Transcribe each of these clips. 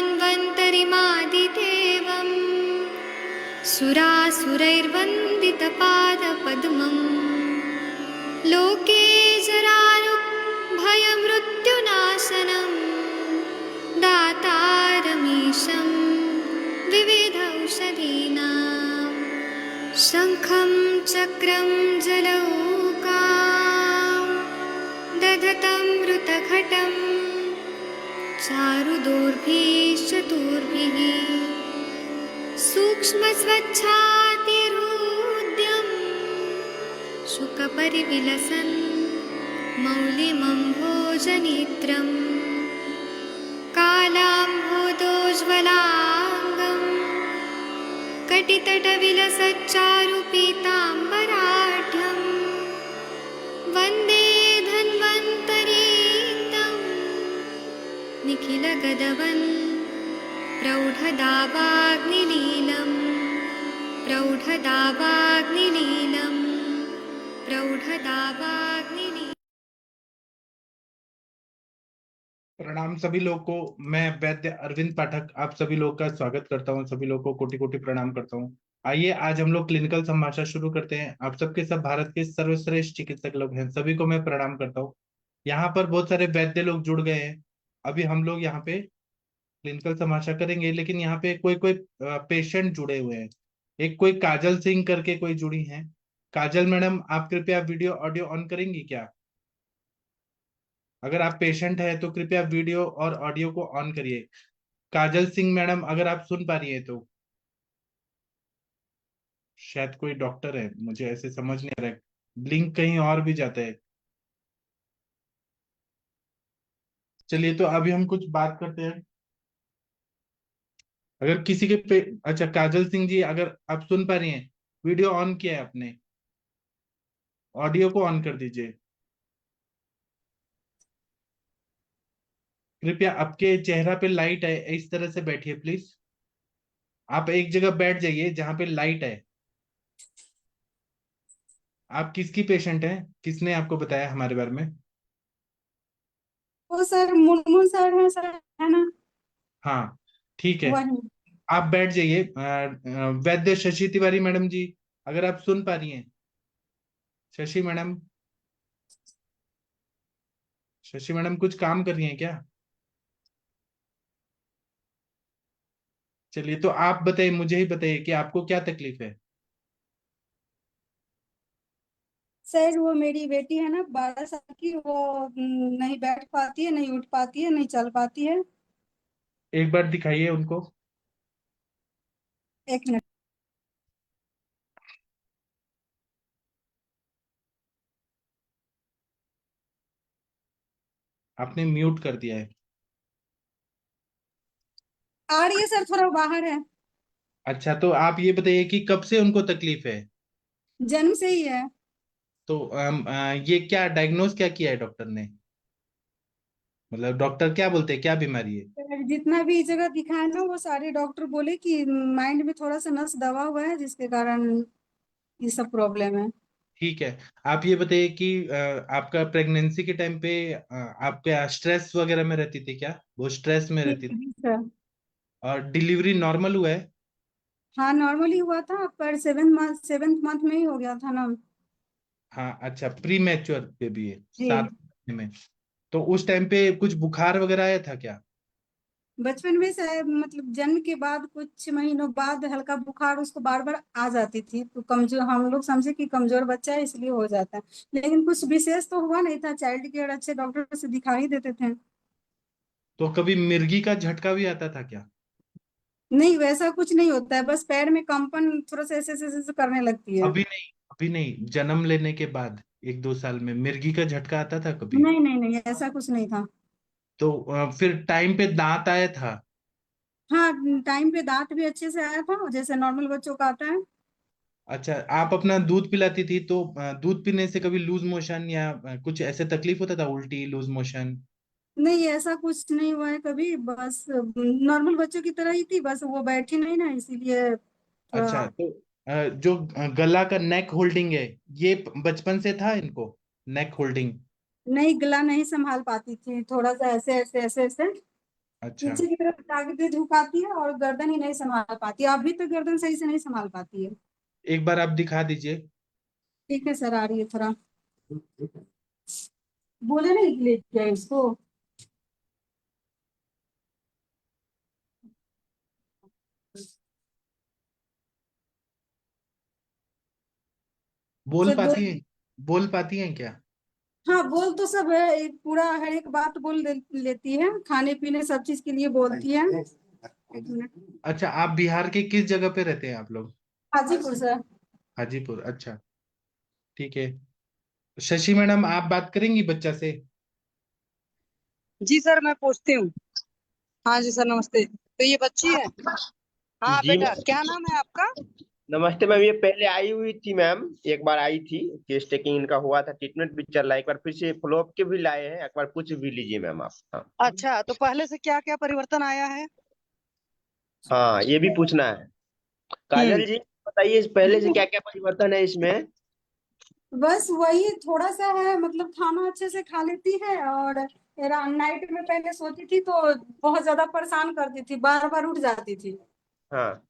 धन्वन्तरिमादिदेवम् सुरासुरैर्वन्दितपादपद्मम् लोके जरारुभयमृत्युनाशनम् दातारमीशं विविधौषधीनां शङ्खं चक्रं जलौकां दधतं मृतघटं चारुदोर्भिश्चतुर्भिः सूक्ष्मस्वच्छातिहृद्यं शुकपरिविलसन् मौलिमम्भोजनेत्रम् कालाम्भोदोज्ज्वलाङ्गं कटितटविलसच्चारुपीताम्बराढ्यं वन्दे धन्वन्तरीक्तं निखिलगदवन् प्रौढदावाग्निलीलं प्रौढदावाग्निलीलं प्रौढदावाग्निलीलम्। प्रणाम सभी लोगों को। मैं वैद्य अरविंद पाठक आप सभी लोगों का स्वागत करता हूं। सभी लोगों को कोटि कोटि प्रणाम करता हूं। आइए आज हम लोग क्लिनिकल संभाषण शुरू करते हैं। आप सबके सब भारत के सर्वश्रेष्ठ चिकित्सक लोग हैं, सभी को मैं प्रणाम करता हूं। यहाँ पर बहुत सारे वैद्य लोग जुड़ गए हैं। अभी हम लोग यहाँ पे क्लिनिकल संभाषण करेंगे, लेकिन यहाँ पे कोई कोई पेशेंट जुड़े हुए हैं। एक कोई काजल सिंह करके कोई जुड़ी हैं। काजल मैडम, आप कृपया वीडियो ऑडियो ऑन करेंगी क्या? अगर आप पेशेंट है तो कृपया वीडियो और ऑडियो को ऑन करिए। काजल सिंह मैडम, अगर आप सुन पा रही है तो। शायद कोई डॉक्टर है, मुझे ऐसे समझ नहीं आ रहा है। ब्लिंक कहीं और भी जाता है। चलिए, तो अभी हम कुछ बात करते हैं। अगर किसी के अच्छा काजल सिंह जी, अगर आप सुन पा रही हैं, वीडियो ऑन किया है आपने, ऑडियो को ऑन कर दीजिए कृपया। आपके चेहरा पे लाइट है, इस तरह से बैठिए प्लीज। आप एक जगह बैठ जाइए जहां पे लाइट है। आप किसकी पेशेंट हैं? किसने आपको बताया हमारे बारे में? वो सर मुर्मू सर है, सर है ना? हाँ, ठीक है। वही। आप बैठ जाइए। वैद्य शशि तिवारी मैडम जी, अगर आप सुन पा रही हैं। शशि मैडम, शशि मैडम कुछ काम कर रही हैं क्या? चलिए, तो आप बताइए, मुझे ही बताइए कि आपको क्या तकलीफ है। सर वो मेरी बेटी है ना, 12 साल की, वो नहीं बैठ पाती है, नहीं उठ पाती है, नहीं चल पाती है। एक बार दिखाइए उनको। एक मिनट। आपने म्यूट कर दिया है। आ रही है सर, थोड़ा बाहर है। अच्छा, तो आप ये बताइए कि कब से उनको तकलीफ है? जन्म से ही है। तो ये क्या डायग्नोज क्या किया है डॉक्टर ने? मतलब डॉक्टर क्या बोलते हैं, क्या बीमारी है? सर जितना भी जगह दिखाया ना, वो सारे डॉक्टर बोले कि माइंड में थोड़ा सा नस दबा हुआ है, जिसके कारण ये सब प्रॉब्लम है। ठीक है। आप ये बताइए कि आपका प्रेगनेंसी के टाइम पे आपका स्ट्रेस वगैरह में रहती थी क्या? वो स्ट्रेस में जी रहती थी? जी सर। और डिलीवरी नॉर्मल हुआ है? हाँ नॉर्मली हुआ था, पर 7th मंथ में ही हो गया था ना। हाँ, अच्छा, प्री मैच्योर बेबी है, जी। 7 महीने में। तो उस टाइम पे कुछ बुखार वगैरह आया था क्या? बचपन में शायद, मतलब जन्म के बाद कुछ महीनों बाद हल्का बुखार उसको बार बार आ जाती थी, तो कमजोर, हम लोग समझे कि कमजोर बच्चा है इसलिए हो जाता है। लेकिन कुछ विशेष तो हुआ नहीं था, चाइल्ड केयर अच्छे डॉक्टर से दिखा ही देते थे। तो कभी मिर्गी का झटका भी आता था क्या? नहीं वैसा कुछ नहीं होता है, बस पैर में कंपन थोड़ा सा ऐसे ऐसे ऐसे करने लगती है। अभी नहीं, अभी नहीं, जन्म लेने के बाद 1-2 साल में मिर्गी का झटका आता था कभी? नहीं नहीं नहीं, ऐसा कुछ नहीं था। तो फिर टाइम पे दांत आया था? हाँ टाइम पे दांत भी अच्छे से आया था, जैसे नॉर्मल बच्चों का आता है। अच्छा, आप अपना दूध पिलाती थी तो दूध पीने से कभी लूज मोशन या कुछ ऐसे तकलीफ होता था, उल्टी, लूज मोशन? नहीं ऐसा कुछ नहीं हुआ है कभी, बस नॉर्मल बच्चों की तरह ही थी, बस वो बैठी नहीं ना, इसीलिए अच्छा, थोड़ा। तो जो गला का नेक होल्डिंग है, ये बचपन से था इनको, नेक होल्डिंग? नहीं गला नहीं संभाल पाती थी, थोड़ा सा ऐसे ऐसे ऐसे ऐसे। अच्छा, पीछे की तरफ टांगे झुकाती है और गर्दन ही नहीं संभाल पाती, अभी तो गर्दन सही से नहीं संभाल पाती है। एक बार आप दिखा दीजिए। ठीक है सर, आ रही है थोड़ा। बोले नहीं कि ले जाए इसको। बोल सर दो, पाती हैं? बोल पाती हैं क्या? हाँ बोल तो सब है, एक पूरा हर एक बात बोल लेती है, खाने पीने सब चीज के लिए बोलती है। एक मिनट। अच्छा, आप बिहार के किस जगह पे रहते हैं आप लोग? हाजीपुर सर। हाजीपुर, अच्छा, ठीक है। शशि मैडम, आप बात करेंगी बच्चा से? जी सर, मैं पूछती हूँ। हाँ जी सर, नमस्ते। तो ये बच्ची है? हाँ जी बेटा, क्या नाम है आपका? नमस्ते मैम। ये पहले आई हुई थी मैम, एक बार आई थी। केस टेकिंग इनका हुआ था, ट्रीटमेंट भी चल रहा है। एक बार फिर से फॉलोअप के भी लाए हैं, एक बार पूछ भी लीजिए मैम आप। हाँ अच्छा, तो पहले से क्या क्या परिवर्तन आया है? हाँ, ये भी पूछना है। हम्म। काजल जी बताइए, इस पहले से क्या क्या परिवर्तन है इसमें? बस वही थोड़ा सा है, मतलब खाना अच्छे से खा लेती है, और नाइट में पहले सोती थी तो बहुत ज्यादा परेशान करती थी, बार बार उठ जाती थी। हाँ,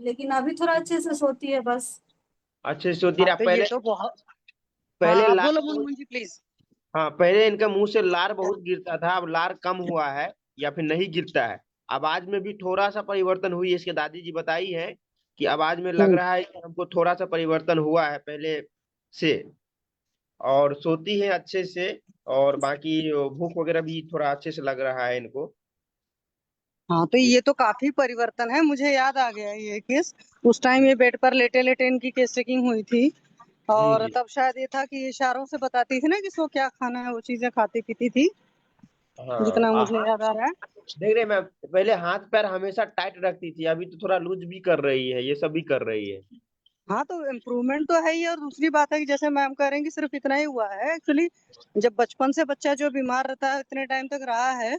लेकिन अभी थोड़ा अच्छे से सोती है बस। अच्छे से होती हाँ रहा तो ये पहले। तो बहुत। हाँ, पहले आप लार बोलो बहुत, मुनमुन जी प्लीज। हाँ पहले इनका मुंह से लार बहुत गिरता था, अब लार कम हुआ है या फिर नहीं गिरता है। आवाज में भी थोड़ा सा परिवर्तन हुई है, इसके दादी जी बताई है कि आवाज में लग हम्म। रहा है कि हमको थोड़ा सा परिवर्तन हुआ है पहले से। और सोती है अच्छे से। और बाकी भूख वगैरह भी थोड़ा अच्छे से लग रहा है इनको। हाँ तो ये तो काफी परिवर्तन है, मुझे याद आ गया ये केस। उस टाइम ये बेड पर लेटे लेटे इनकी केस चेकिंग हुई थी। जी और जी। तब शायद ये था कि इशारों से बताती थी ना कि इसको क्या खाना है, वो चीजें खाती पीती थी, हाँ जितना मुझे हाथ, याद आ रहा है। देख रहे मैम, पहले हाथ पैर हमेशा टाइट रखती थी, अभी तो थोड़ा लूज भी कर रही है, ये सब भी कर रही है। हाँ तो इम्प्रूवमेंट तो है ही, और दूसरी बात है कि जैसे मैम कह रहे हैं कि सिर्फ इतना ही हुआ है एक्चुअली। जब बचपन से बच्चा जो बीमार रहता है इतने टाइम तक रहा है,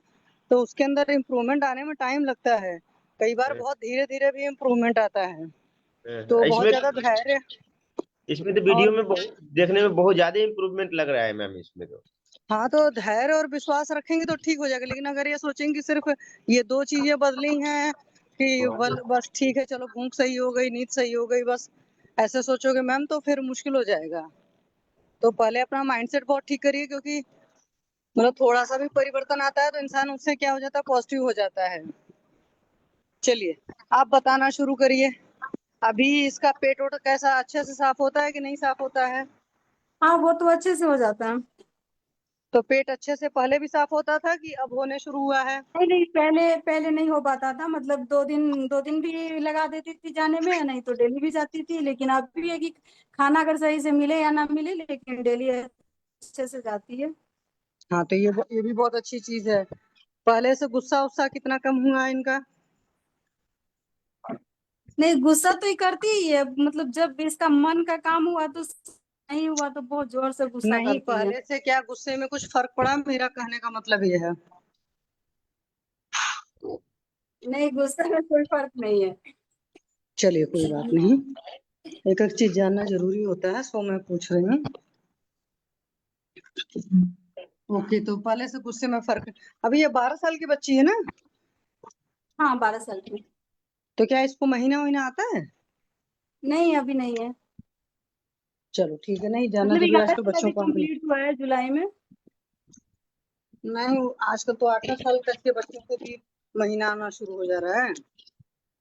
तो उसके अंदर इम्प्रूवमेंट आने में टाइम लगता है। कई बार बहुत धीरे धीरे भी इम्प्रूवमेंट आता है। तो बहुत इसमें ज्यादा धैर्य। इसमें तो और वीडियो में बहुत देखने में बहुत ज्यादा इम्प्रूवमेंट लग रहा है मैम इसमें तो। हाँ, तो धैर्य और विश्वास रखेंगे तो ठीक हो जाएगा, लेकिन अगर ये सोचेंगे कि सिर्फ ये दो चीजें बदली हैं कि बस ठीक है, चलो भूख सही हो गई, नींद सही हो गई, बस ऐसे सोचोगे मैम तो फिर मुश्किल हो जाएगा। तो पहले अपना माइंडसेट बहुत ठीक करिए, क्योंकि मतलब थोड़ा सा भी परिवर्तन आता है तो इंसान उससे क्या हो जाता है, पॉजिटिव हो जाता है। चलिए, आप बताना शुरू करिए। अभी इसका पेट वोट कैसा, अच्छे से साफ होता है कि नहीं साफ होता है? हाँ वो तो अच्छे से हो जाता है। तो पेट अच्छे से पहले भी साफ होता था कि अब होने शुरू हुआ है? नहीं नहीं, पहले पहले नहीं हो पाता था, मतलब 2 दिन भी लगा देती थी जाने में, या नहीं तो डेली भी जाती थी। लेकिन अब भी है कि खाना अगर सही से मिले या ना मिले, लेकिन डेली अच्छे से जाती है। हाँ तो ये भी बहुत अच्छी चीज है। पहले से गुस्सा उस्सा कितना कम हुआ है इनका? नहीं, गुस्सा तो ही करती ही है, मतलब जब भी इसका मन का काम हुआ तो, नहीं हुआ तो बहुत जोर से गुस्सा नहीं, करती है। पहले से क्या गुस्से में कुछ फर्क पड़ा, मेरा कहने का मतलब ये है। नहीं, गुस्से में कोई फर्क नहीं है। चलिए कोई बात नहीं, एक एक चीज जानना जरूरी होता है, सो मैं पूछ रही हूँ। ओके, तो पहले से गुस्से में फर्क। अभी ये 12 साल की बच्ची है ना? हाँ, 12 साल की। तो क्या इसको महीना महीना आता है? नहीं, अभी नहीं है। चलो ठीक है, नहीं जानना मतलब जरूरी है 11 आजकल साल बच्चों अभी को। कंप्लीट हुआ है जुलाई में। नहीं, आजकल तो 8 8 साल तक के बच्चों को भी महीना आना शुरू हो जा रहा है।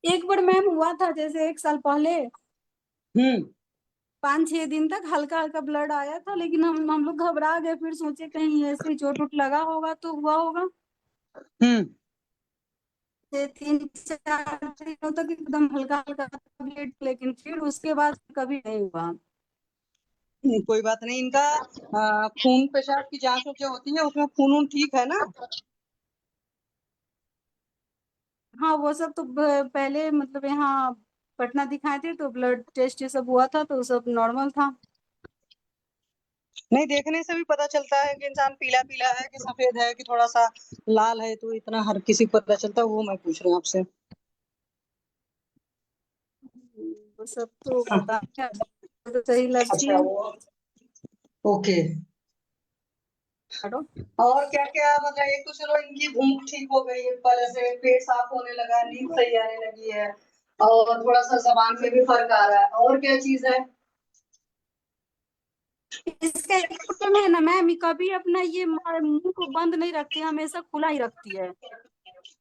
एक बार मैम हुआ था, जैसे 1 साल पहले हम्म। 5 6 दिन तक हल्का हल्का ब्लड आया था, लेकिन हम लोग घबरा गए, फिर सोचे कहीं ऐसे ही चोट उट लगा होगा तो हुआ होगा। हम्म। 3 4 दिनों तक एकदम हल्का हल्का ब्लड, लेकिन फिर उसके बाद कभी नहीं हुआ। कोई बात नहीं, इनका खून पेशाब की जांच जो होती है उसमें खून वून ठीक है ना? हाँ वो सब तो पहले मतलब यहाँ पटना दिखाए थे तो ब्लड टेस्ट ये सब हुआ था तो सब नॉर्मल था। नहीं, देखने से भी पता चलता है कि इंसान पीला पीला है कि सफेद है कि थोड़ा सा लाल है, तो इतना हर किसी को पता चलता है, वो मैं पूछ रही हूँ आपसे। वो सब तो हाँ, पता नहीं, तो सही लगती अच्छा है। वो। ओके। हटो। और क्या क्या मतलब, एक तो चलो इनकी भूख ठीक हो गई है, पहले से पेट साफ होने लगा, नींद सही आने लगी है, और थोड़ा सा जबान में भी फर्क आ रहा है। और क्या चीज है? इसका एक प्रॉब्लम है ना मैम, ये कभी अपना ये मुंह को बंद नहीं रखती, हमेशा खुला ही रखती है।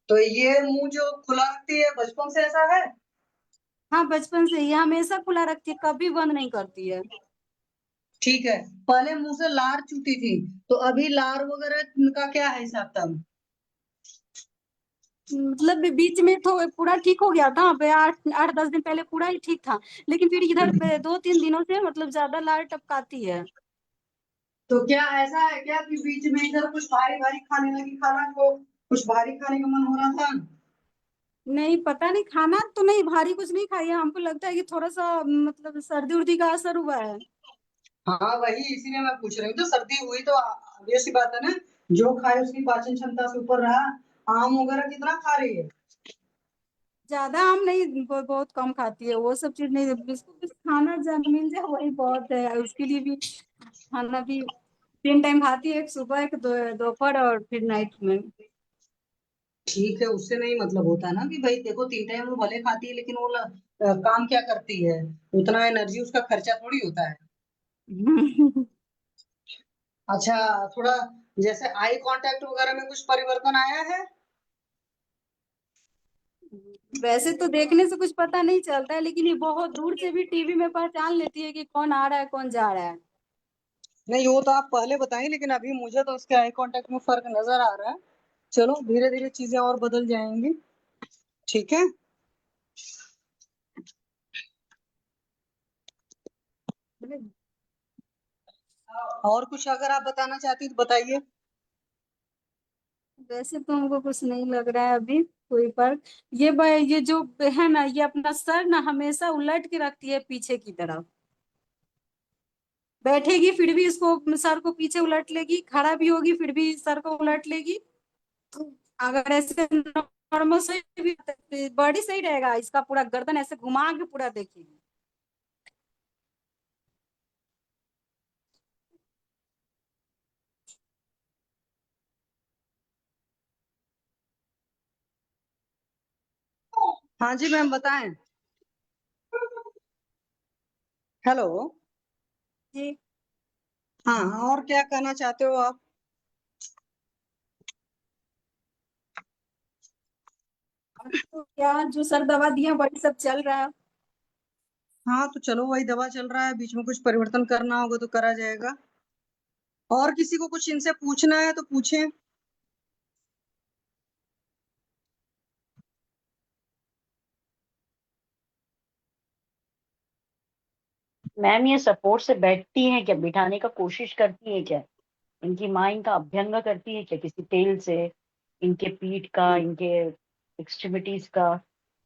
तो ये मुंह जो खुला रखती है बचपन से ऐसा है? हाँ, बचपन से ही हमेशा खुला रखती है, कभी बंद नहीं करती है। ठीक है, पहले मुंह से लार चूती थी, तो अभी लार वगैरह का क्या है हिसाब किताब? मतलब बीच में तो पूरा ठीक हो गया था, 8-10 दिन पहले पूरा ही ठीक था, लेकिन फिर इधर पे 2-3 दिनों से मतलब ज्यादा लार टपकाती है। तो क्या ऐसा है क्या कि बीच में इधर कुछ भारी भारी खाने लगी, खाना को कुछ भारी खाने का मन हो रहा था? नहीं, पता नहीं, खाना तो नहीं भारी कुछ नहीं खाई है, हमको लगता है कि थोड़ा सा मतलब सर्दी उर्दी का असर हुआ है। हाँ वही, इसीलिए मैं पूछ रही हूँ। तो सर्दी हुई तो obvious सी बात है ना, जो खाए उसकी पाचन क्षमता से ऊपर रहा। आम वगैरह कितना खा रही है? ज्यादा आम नहीं, बहुत कम खाती है, वो सब चीज नहीं, इसको कुछ खाना जब मिल जाए वही बहुत है उसके लिए भी। खाना भी 3 टाइम खाती है, एक सुबह, एक दोपहर और फिर नाइट में। ठीक है, उससे नहीं मतलब होता ना कि भाई देखो 3 टाइम वो भले खाती है, लेकिन वो काम क्या करती है? उतना एनर्जी उसका खर्चा थोड़ी होता है। अच्छा, थोड़ा जैसे आई कांटेक्ट वगैरह में कुछ परिवर्तन आया है? वैसे तो देखने से कुछ पता नहीं चलता है, लेकिन ये बहुत दूर से भी टीवी में पहचान लेती है कि कौन आ रहा है कौन जा रहा है। नहीं, वो तो आप पहले बताएं, लेकिन अभी मुझे तो उसके आई कांटेक्ट में फर्क नजर आ रहा है। चलो धीरे धीरे चीजें और बदल जाएंगी। ठीक है। और कुछ अगर आप बताना चाहती तो बताइए। वैसे तो हमको कुछ नहीं लग रहा है अभी कोई फर्क। ये जो है ना, ये अपना सर ना हमेशा उलट के रखती है पीछे की तरफ। बैठेगी फिर भी इसको सर को पीछे उलट लेगी, खड़ा भी होगी फिर भी सर को उलट लेगी। तो अगर ऐसे नॉर्मल से भी बॉडी सही रहेगा, इसका पूरा गर्दन ऐसे घुमा के पूरा देखिए। हाँ जी मैम, बताएं। हेलो। जी। हाँ, और क्या कहना चाहते हो आप? तो क्या, जो सर दवा दिया वही सब चल रहा है। हाँ तो चलो, वही दवा चल रहा है, बीच में कुछ परिवर्तन करना होगा तो करा जाएगा। और किसी को कुछ इनसे पूछना है तो पूछें। मैम ये सपोर्ट से बैठती हैं क्या, बिठाने का कोशिश करती है क्या? इनकी माँ इनका अभ्यंग करती है क्या किसी तेल से? इनके पीठ का, इनके एक्सट्रीमिटीज का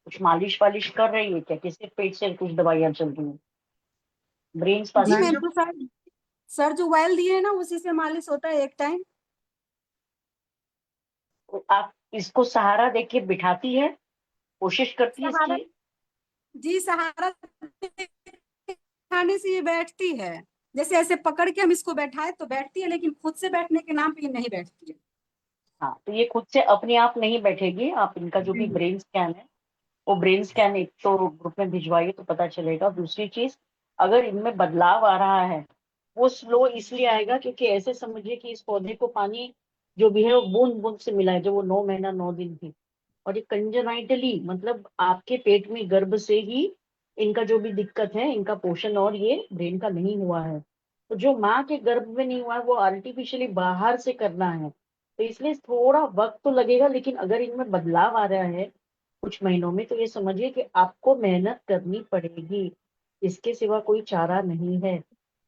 कुछ मालिश वालिश कर रही है क्या? किसी पेट से कुछ दवाइयां चल रही हैं? ब्रेन जी स्पास्म? मैम, तो सर जो ऑयल दिए है ना उसी से मालिश होता है एक टाइम। आप इसको सहारा देके बिठाती है, कोशिश करती है सहारा, इसकी? जी सहारा खाने से ये बैठती है। जैसे ऐसे पकड़ के हम इसको बैठाए तो बैठती है, लेकिन खुद से बैठने के नाम पे ये नहीं बैठती है। हाँ, तो ये खुद से अपने आप नहीं बैठेगी। आप इनका जो भी ब्रेन स्कैन है, वो ब्रेन स्कैन एक तो ग्रुप में भिजवाइए तो पता चलेगा। दूसरी चीज, अगर इनमें बदलाव आ रहा है, वो स्लो इसलिए आएगा क्योंकि ऐसे समझिए कि इस पौधे को पानी जो भी है वो बूंद बूंद से मिला है, जो वो 9 महीना 9 दिन थी। और ये कंजेनाइटली मतलब आपके पेट में गर्भ से ही इनका जो भी दिक्कत है, इनका पोषण और ये ब्रेन का नहीं हुआ है। तो जो माँ के गर्भ में नहीं हुआ है वो आर्टिफिशियली बाहर से करना है। तो इसलिए थोड़ा वक्त तो लगेगा, लेकिन अगर इनमें बदलाव आ रहा है कुछ महीनों में, तो ये समझिए कि आपको मेहनत करनी पड़ेगी। इसके सिवा कोई चारा नहीं है।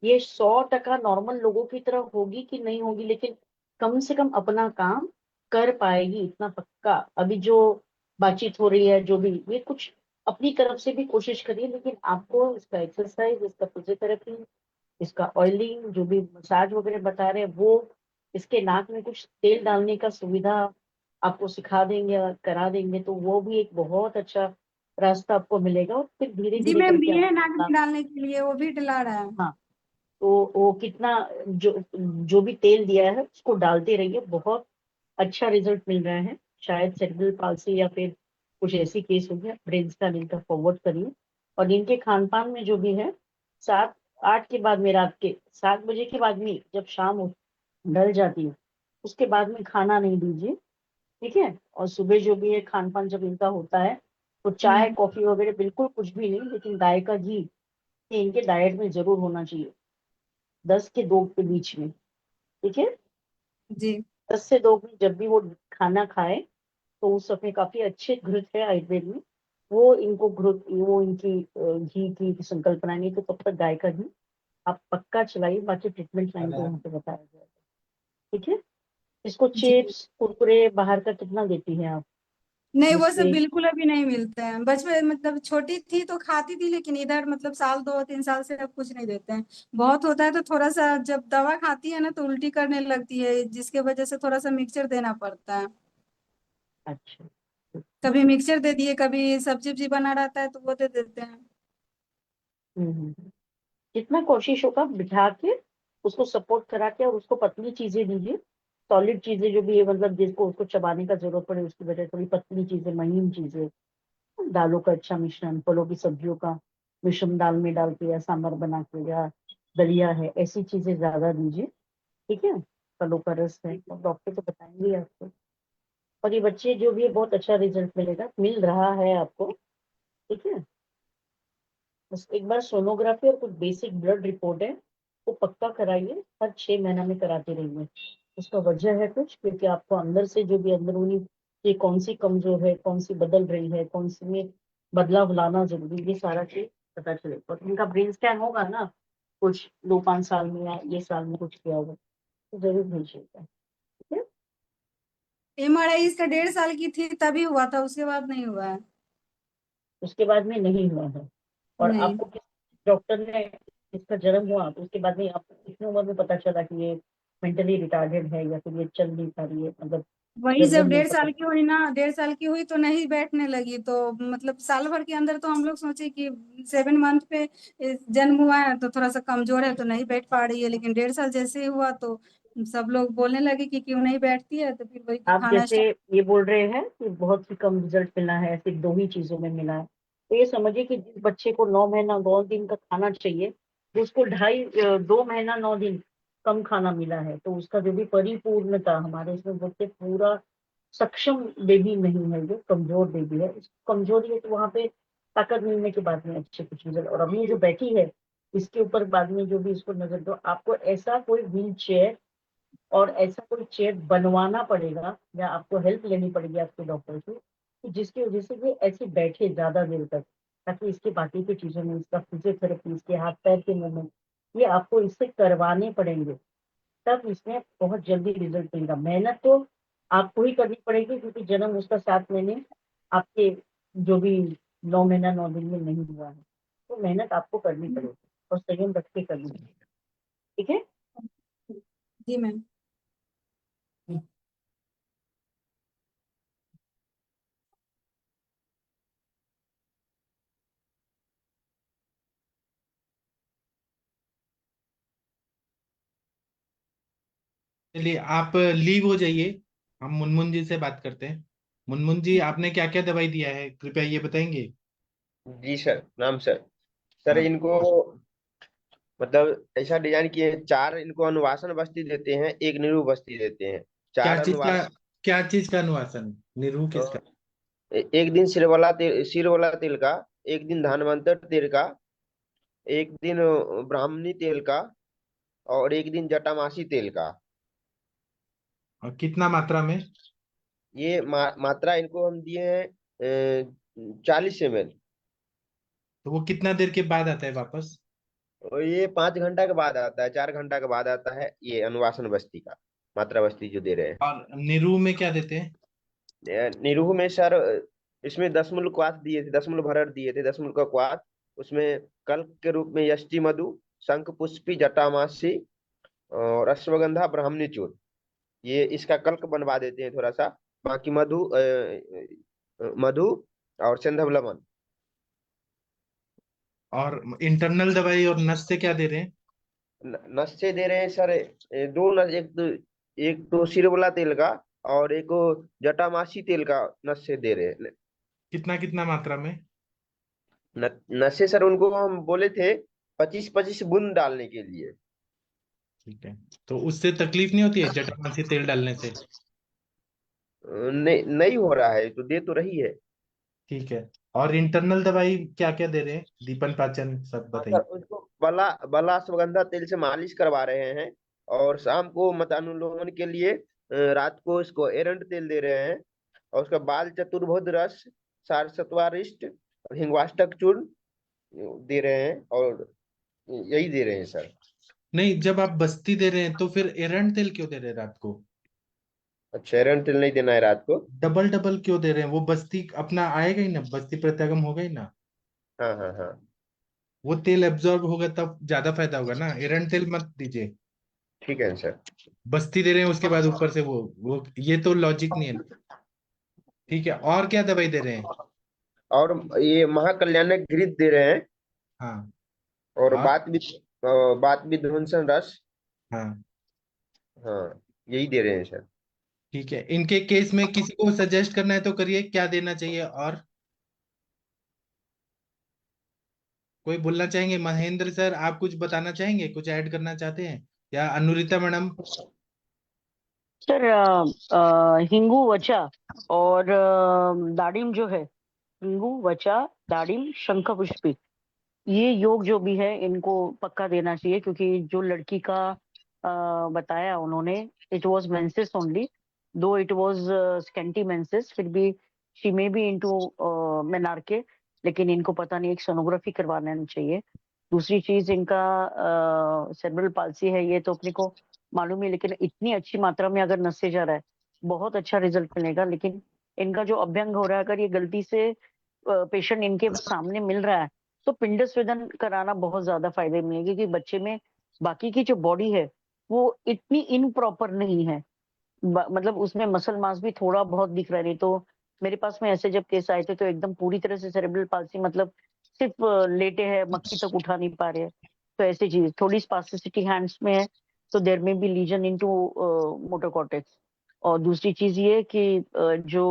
ये 100% नॉर्मल लोगों की तरह होगी कि नहीं होगी, लेकिन कम से कम अपना काम कर पाएगी, इतना पक्का। अभी जो बातचीत हो रही है, जो भी ये कुछ अपनी तरफ से भी कोशिश करिए, लेकिन आपको इसका एक्सरसाइज, इसका फिजियोथेरेपी, इसका ऑयलिंग, जो भी मसाज वगैरह बता रहे हैं वो, इसके नाक में कुछ तेल डालने का सुविधा आपको सिखा देंगे और करा देंगे, तो वो भी एक बहुत अच्छा रास्ता आपको मिलेगा। और फिर धीरे जी धीरे मैम, करके दिए आप हैं नाक में डालने के लिए, वो भी डला रहा है। हाँ, वो कितना जो भी तेल दिया है उसको डालते रहिए, बहुत अच्छा रिजल्ट मिल रहा है। शायद सेरेब्रल पाल्सी या फिर कुछ ऐसी केस हो गया, ब्रेन स्कैन इनका फॉरवर्ड करिए। और इनके खान पान में जो भी है, 7-8 के बाद में, रात के 7 बजे के बाद में, जब शाम ढल जाती है उसके बाद में खाना नहीं दीजिए, ठीक है। और सुबह जो भी है खान पान जब इनका होता है तो चाय कॉफी वगैरह बिल्कुल कुछ भी नहीं, लेकिन गाय का घी ये इनके डाइट में जरूर होना चाहिए 10 के 2 के बीच में, ठीक है। जी 10 से 2 में जब भी वो खाना खाए तो उस समय काफी अच्छे घृत है आयुर्वेद में, वो इनको घृत, वो इनकी घी की संकल्पना नहीं, तो तब तक गाय का घी आप पक्का चलाइए। बाकी ट्रीटमेंट लाइन को वहाँ पे बताया जाएगा, ठीक है। इसको जी चिप्स कुरकुरे बाहर का कितना देती है आप? नहीं, वो सब मुझसे बिल्कुल अभी नहीं मिलता है। बचपन मतलब छोटी थी तो खाती थी, लेकिन इधर मतलब साल 2-3 साल से अब कुछ नहीं देते हैं। बहुत होता है तो थोड़ा सा जब दवा खाती है ना तो उल्टी करने लगती है, जिसके वजह से थोड़ा सा मिक्सचर देना पड़ता है। अच्छा। कभी मिक्सचर दे दिए, कभी सब्जी वब्जी बना रहता है तो वो दे देते हैं। हम्म। जितना कोशिश होगा बिठा के उसको सपोर्ट करा के, और उसको पतली चीजें दीजिए, सॉलिड चीजें जो भी है, मतलब जिसको उसको चबाने का जरूरत पड़े उसकी वजह थोड़ी पतली चीजें, महीन चीजें, दालों का अच्छा मिश्रण, फलों की सब्जियों का मिश्रण दाल में डाल के या सांभर बना के, या दलिया है, ऐसी चीजें ज्यादा दीजिए, ठीक है। फलों का रस है, और डॉक्टर तो बताएंगे आपको। और ये बच्चे जो भी है बहुत अच्छा रिजल्ट मिल रहा है आपको, ठीक है। बस एक बार सोनोग्राफी और कुछ बेसिक ब्लड रिपोर्ट है वो पक्का कराइए, हर 6 महीना में कराते रहिए। उसका वजह है कुछ, क्योंकि आपको अंदर से जो भी अंदरूनी, ये कौन सी कमजोर है, कौन सी बदल रही है, कौन सी में बदलाव लाना जरूरी, ये सारा चीज पता चलेगा। और इनका ब्रेन स्कैन होगा ना कुछ 2-5 साल में, या ये साल में कुछ किया होगा तो जरूर भेजिएगा, ठीक है। MRI इसका 1.5 साल की थी तभी हुआ था, उसके बाद नहीं हुआ है। उसके बाद में नहीं हुआ है। और नहीं, आपको किस डॉक्टर ने, इसका जन्म हुआ तो उसके बाद में आपको कितनी उम्र में पता चला कि ये मेंटली रिटार्डेड है, या फिर ये चल नहीं पा रही है, मतलब वही जब जब जब नहीं डेढ़ पता? साल की हुई ना, 1.5 साल की हुई तो नहीं बैठने लगी, तो मतलब साल भर के अंदर तो हम लोग सोचे कि 7 मंथ पे जन्म हुआ है तो थोड़ा सा कमजोर है तो नहीं बैठ पा रही है, लेकिन 1.5 साल जैसे ही हुआ तो सब लोग बोलने लगे कि क्यों नहीं बैठती है, तो फिर वही कि आप खाना जैसे स्टार्ट। ये बोल रहे हैं कि बहुत ही कम रिजल्ट मिला है, सिर्फ 2 ही चीजों में मिला है, तो ये समझिए कि जिस बच्चे को 9 महीना 9 दिन का खाना चाहिए, तो उसको 2 महीना 9 दिन कम खाना मिला है, तो उसका जो भी परिपूर्णता हमारे इसमें बोलते पूरा सक्षम बेबी नहीं है, जो कमजोर बेबी है, उसको कमजोरी है, तो वहां पे ताकत मिलने के बाद में अच्छे कुछ रिजल्ट। और अभी जो बैठी है इसके ऊपर बाद में जो भी इसको नजर दो, आपको ऐसा कोई व्हील चेयर और ऐसा कोई चेयर बनवाना पड़ेगा, या आपको हेल्प लेनी पड़ेगी आपके डॉक्टर से, कि जिसकी वजह से ये ऐसे बैठे ज्यादा देर तक, ताकि इसके बाकी की चीजों में, इसका फिजियोथेरेपी, इसके हाथ पैर के मूवमेंट, ये आपको इससे करवाने पड़ेंगे, तब इसमें बहुत जल्दी रिजल्ट मिलेगा। मेहनत तो आपको ही करनी पड़ेगी, क्योंकि जन्म उसका 7 महीने आपके जो भी 9 महीना 9 दिन में नहीं हुआ है, तो मेहनत आपको करनी पड़ेगी और संयम रख के करनी पड़ेगी, ठीक है। जी मैम। चलिए आप लीव हो जाइए, हम मुनमुन जी से बात करते हैं। मुनमुन जी, आपने क्या क्या दवाई दिया है, कृपया ये बताएंगे। जी सर, नाम सर। सर हाँ, इनको मतलब ऐसा डिजाइन किए हैं, 4 इनको अनुवासन बस्ती देते हैं, एक निरू बस्ती देते हैं। क्या 4 चीज का, अनुवासन। क्या चीज का अनुवासन, निरूह किसका? एक दिन सिर वाला तेल का, एक दिन धानवंतर तेल का, एक दिन ब्राह्मणी तेल का, और एक दिन जटामासी तेल का। और कितना मात्रा में? ये मात्रा इनको हम दिए हैं 40 ml। तो वो कितना देर के बाद आता है वापस? और ये 5 घंटा के बाद आता है, 4 घंटा के बाद आता है, ये अनुवासन बस्ती का मात्रा बस्ती जो दे रहे हैं। और निरूह में क्या देते हैं? निरूह में सर इसमें 10 मूल क्वाथ दिए थे, 10 मूल भरड़ दिए थे, 10 मूल का क्वाथ। उसमें कल्प के रूप में यष्टि मधु, शंख पुष्पी, जटामासी और अश्वगंधा, ब्राह्मणी चूर्ण, ये इसका कल्क बनवा देते हैं थोड़ा सा। बाकी मधु और सिंधव लवण। और इंटरनल दवाई और नस से क्या दे रहे हैं? नशे दे रहे हैं सर, दो नश, एक तो सिरवला तेल का और एक जटामासी तेल का नशे दे रहे हैं। कितना कितना मात्रा में? नशे सर उनको हम बोले थे 25-25 बूंद डालने के लिए। ठीक है, तो उससे तकलीफ नहीं होती है जटामासी तेल डालने से? नहीं नहीं हो रहा है, तो दे तो रही है। ठीक है, और इंटरनल दवाई क्या क्या दे रहे हैं, दीपन पाचन सब हाँ सर, बताइए। उसको बला अश्वगंधा तेल से मालिश करवा रहे हैं, और शाम को मत अनुलोमन के लिए रात को इसको एरंड तेल दे रहे हैं, और उसका बाल चतुर्भुज रस, सारस्वतवारिष्ट और हिंगवाष्टक चूर्ण दे रहे हैं, और यही दे रहे हैं सर। नहीं, जब आप बस्ती दे रहे हैं तो फिर एरंड तेल क्यों दे रहे हैं रात को? अच्छा, एरंड तेल नहीं देना है रात को? डबल डबल क्यों दे रहे हैं? वो बस्ती अपना आएगा ही ना, बस्ती प्रत्यागम होगा ही ना, हाँ हाँ हाँ, वो तेल एब्जॉर्ब होगा तब ज्यादा फायदा होगा ना। एरंड तेल मत दीजिए, ठीक है सर। बस्ती दे रहे हैं उसके बाद ऊपर से वो ये तो लॉजिक नहीं है ना। ठीक है, और क्या दवाई दे रहे हैं? और ये महाकल्याणक घृत दे रहे हैं, हाँ, और और बात भी ध्वंसन रस, हाँ, हाँ यही दे रहे हैं सर। ठीक है। इनके केस में किसी को सजेस्ट करना है तो करिए, क्या देना चाहिए? और कोई बोलना चाहेंगे? महेंद्र सर, आप कुछ बताना चाहेंगे, कुछ ऐड करना चाहते हैं, या अनुरिता मैडम? सर हिंगू वचा और दाडिम जो है, हिंगू वचा दाडिम शंख पुष्पी, ये योग जो भी है इनको पक्का देना चाहिए, क्योंकि जो लड़की का बताया उन्होंने, इट वाज मेंसेस ओनली, दो इट वाज स्कैंटी मेंसेस, फिर भी शी मे बी इनटू मेनार्के, लेकिन इनको पता नहीं, एक सोनोग्राफी करवाना चाहिए। दूसरी चीज, इनका सेरेब्रल पाल्सी है, ये तो अपने को मालूम ही, लेकिन इतनी अच्छी मात्रा में अगर नससे जा रहा है, बहुत अच्छा रिजल्ट मिलेगा। लेकिन इनका जो अभ्यंग हो रहा है, अगर ये गलती से पेशेंट इनके सामने मिल रहा है, तो पिंड स्वेदन कराना बहुत ज्यादा फायदे में है, क्योंकि बच्चे में बाकी की जो बॉडी है वो इतनी इनप्रॉपर नहीं है, मतलब उसमें मसल मास भी थोड़ा बहुत दिख रहा है। नहीं तो मेरे पास में ऐसे जब केस आए थे तो एकदम पूरी तरह से सेरेब्रल पाल्सी, मतलब सिर्फ लेटे हैं, मक्खी तक उठा नहीं पा रहे हैं। तो ऐसी चीज, थोड़ी स्पास्टिसिटी हैंड्स में है, तो there may be lesion into motor cortex. और दूसरी चीज ये कि जो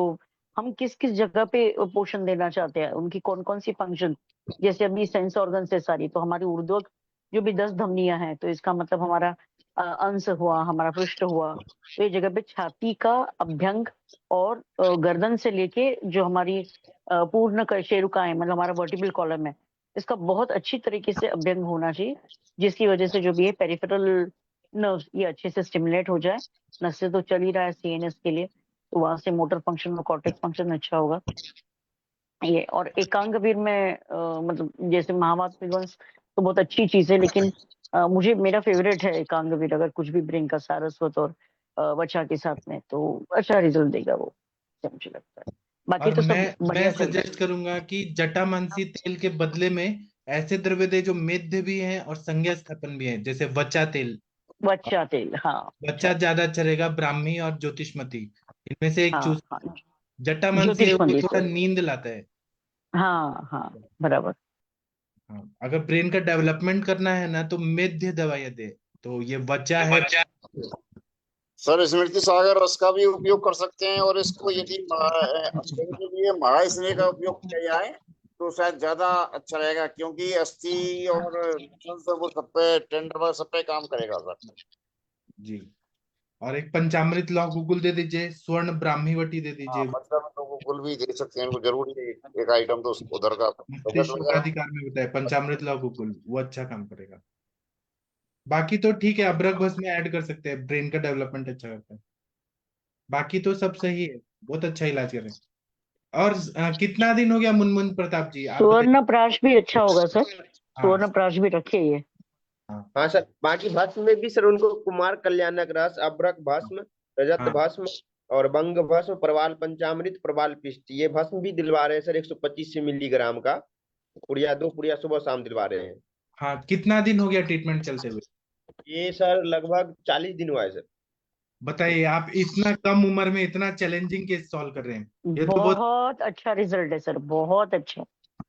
हम किस किस जगह पे पोषण देना चाहते हैं, उनकी कौन कौन सी फंक्शन, जैसे अभी सेंस ऑर्गन से सारी, तो हमारी ऊर्ध्वक जो भी 10 धमनियां हैं, तो इसका मतलब हमारा अंश हुआ, हमारा पृष्ठ हुआ, तो ये जगह पे छाती का अभ्यंग और गर्दन से लेके जो हमारी पूर्ण शेरुकाएं, मतलब हमारा वर्टिब्रल कॉलम है, इसका बहुत अच्छी तरीके से अभ्यंग होना चाहिए, जिसकी वजह से जो भी है पेरिफेरल नर्व्स ये अच्छे से स्टिमुलेट हो जाए। नस से तो चल ही रहा है सीएनएस के लिए, तो वहां से मोटर फंक्शन और कॉर्टेक्स फंक्शन अच्छा होगा। ये और एकांगवीर में मतलब जैसे महावात विध्वंस तो बहुत अच्छी चीज है, लेकिन मुझे मेरा फेवरेट है एकांगवीर, अगर कुछ भी ब्रेन का सारस्वत और वचा के साथ में, तो अच्छा रिजल्ट देगा वो, ऐसा मुझे लगता है। बाकी और तो सब मैं बढ़िया चल रहा सजेस्ट करूंगा कि जटामांसी तेल के बदले में ऐसे द्रव्य दे जो मेद्य भी हैं और संज्ञा स्थापन भी है, जैसे वचा तेल। है। वचा तेल, हाँ। वचा अच्छा, ज्यादा अच्छा रहेगा, ब्राह्मी और ज्योतिषमती, इनमें से एक हाँ चूज। हाँ, जटामांसी है ज्योतिष वो मंदिर थोड़ा से, नींद लाता है। हाँ हाँ, बराबर। हाँ, अगर ब्रेन का डेवलपमेंट करना है ना तो मेद्य दवाइयाँ दे, तो ये वचा है। सर स्मृति सागर रस का भी उपयोग कर सकते हैं, और इसको यदि अस्थि के लिए महास्नेह का उपयोग किया जाए तो शायद ज्यादा अच्छा रहेगा, क्योंकि अस्थि और मसल वो सब पे टेंडर पर सब पे काम करेगा सर। जी, और एक पंचामृत लौह गुगुल दे दीजिए, स्वर्ण ब्राह्मी वटी दे हाँ दीजिए। मतलब तो वो गुल भी दे सकते हैं, इनको जरूरी है एक आइटम तो उधर का बजट मस्तिष्क वगैरह। रोगाधिकार में होता है पंचामृत लौह गुगुल, वो अच्छा काम करेगा। बाकी तो ठीक है, अबरक भस्म ऐड कर सकते हैं, ब्रेन का डेवलपमेंट अच्छा करता है। बाकी तो सब सही है, बहुत अच्छा इलाज कर रहे हैं। और कितना दिन हो गया मुनमुन प्रताप जी, आप बताइए। सुवर्ण प्राश भी अच्छा होगा सर, हाँ सुवर्ण प्राश भी रखिए ये। हाँ हाँ सर, बाकी भस्म में भी सर उनको कुमार कल्याणक रस, अभ्रक भस्म, रजत हाँ, भस्म और बंग भस्म, प्रवाल पंचामृत, प्रवाल पिष्ट, ये भस्म भी दिलवा रहे हैं सर 125 मिलीग्राम का, पुड़िया 2 पुड़िया सुबह शाम दिलवा रहे हैं। हाँ, कितना दिन हो गया ट्रीटमेंट चलते हुए? ये सर लगभग 40 दिन हुआ है सर। बताइए, आप इतना कम उम्र में इतना चैलेंजिंग केस सॉल्व कर रहे हैं, ये तो बहुत। बहुत अच्छा रिजल्ट है सर, बहुत अच्छा।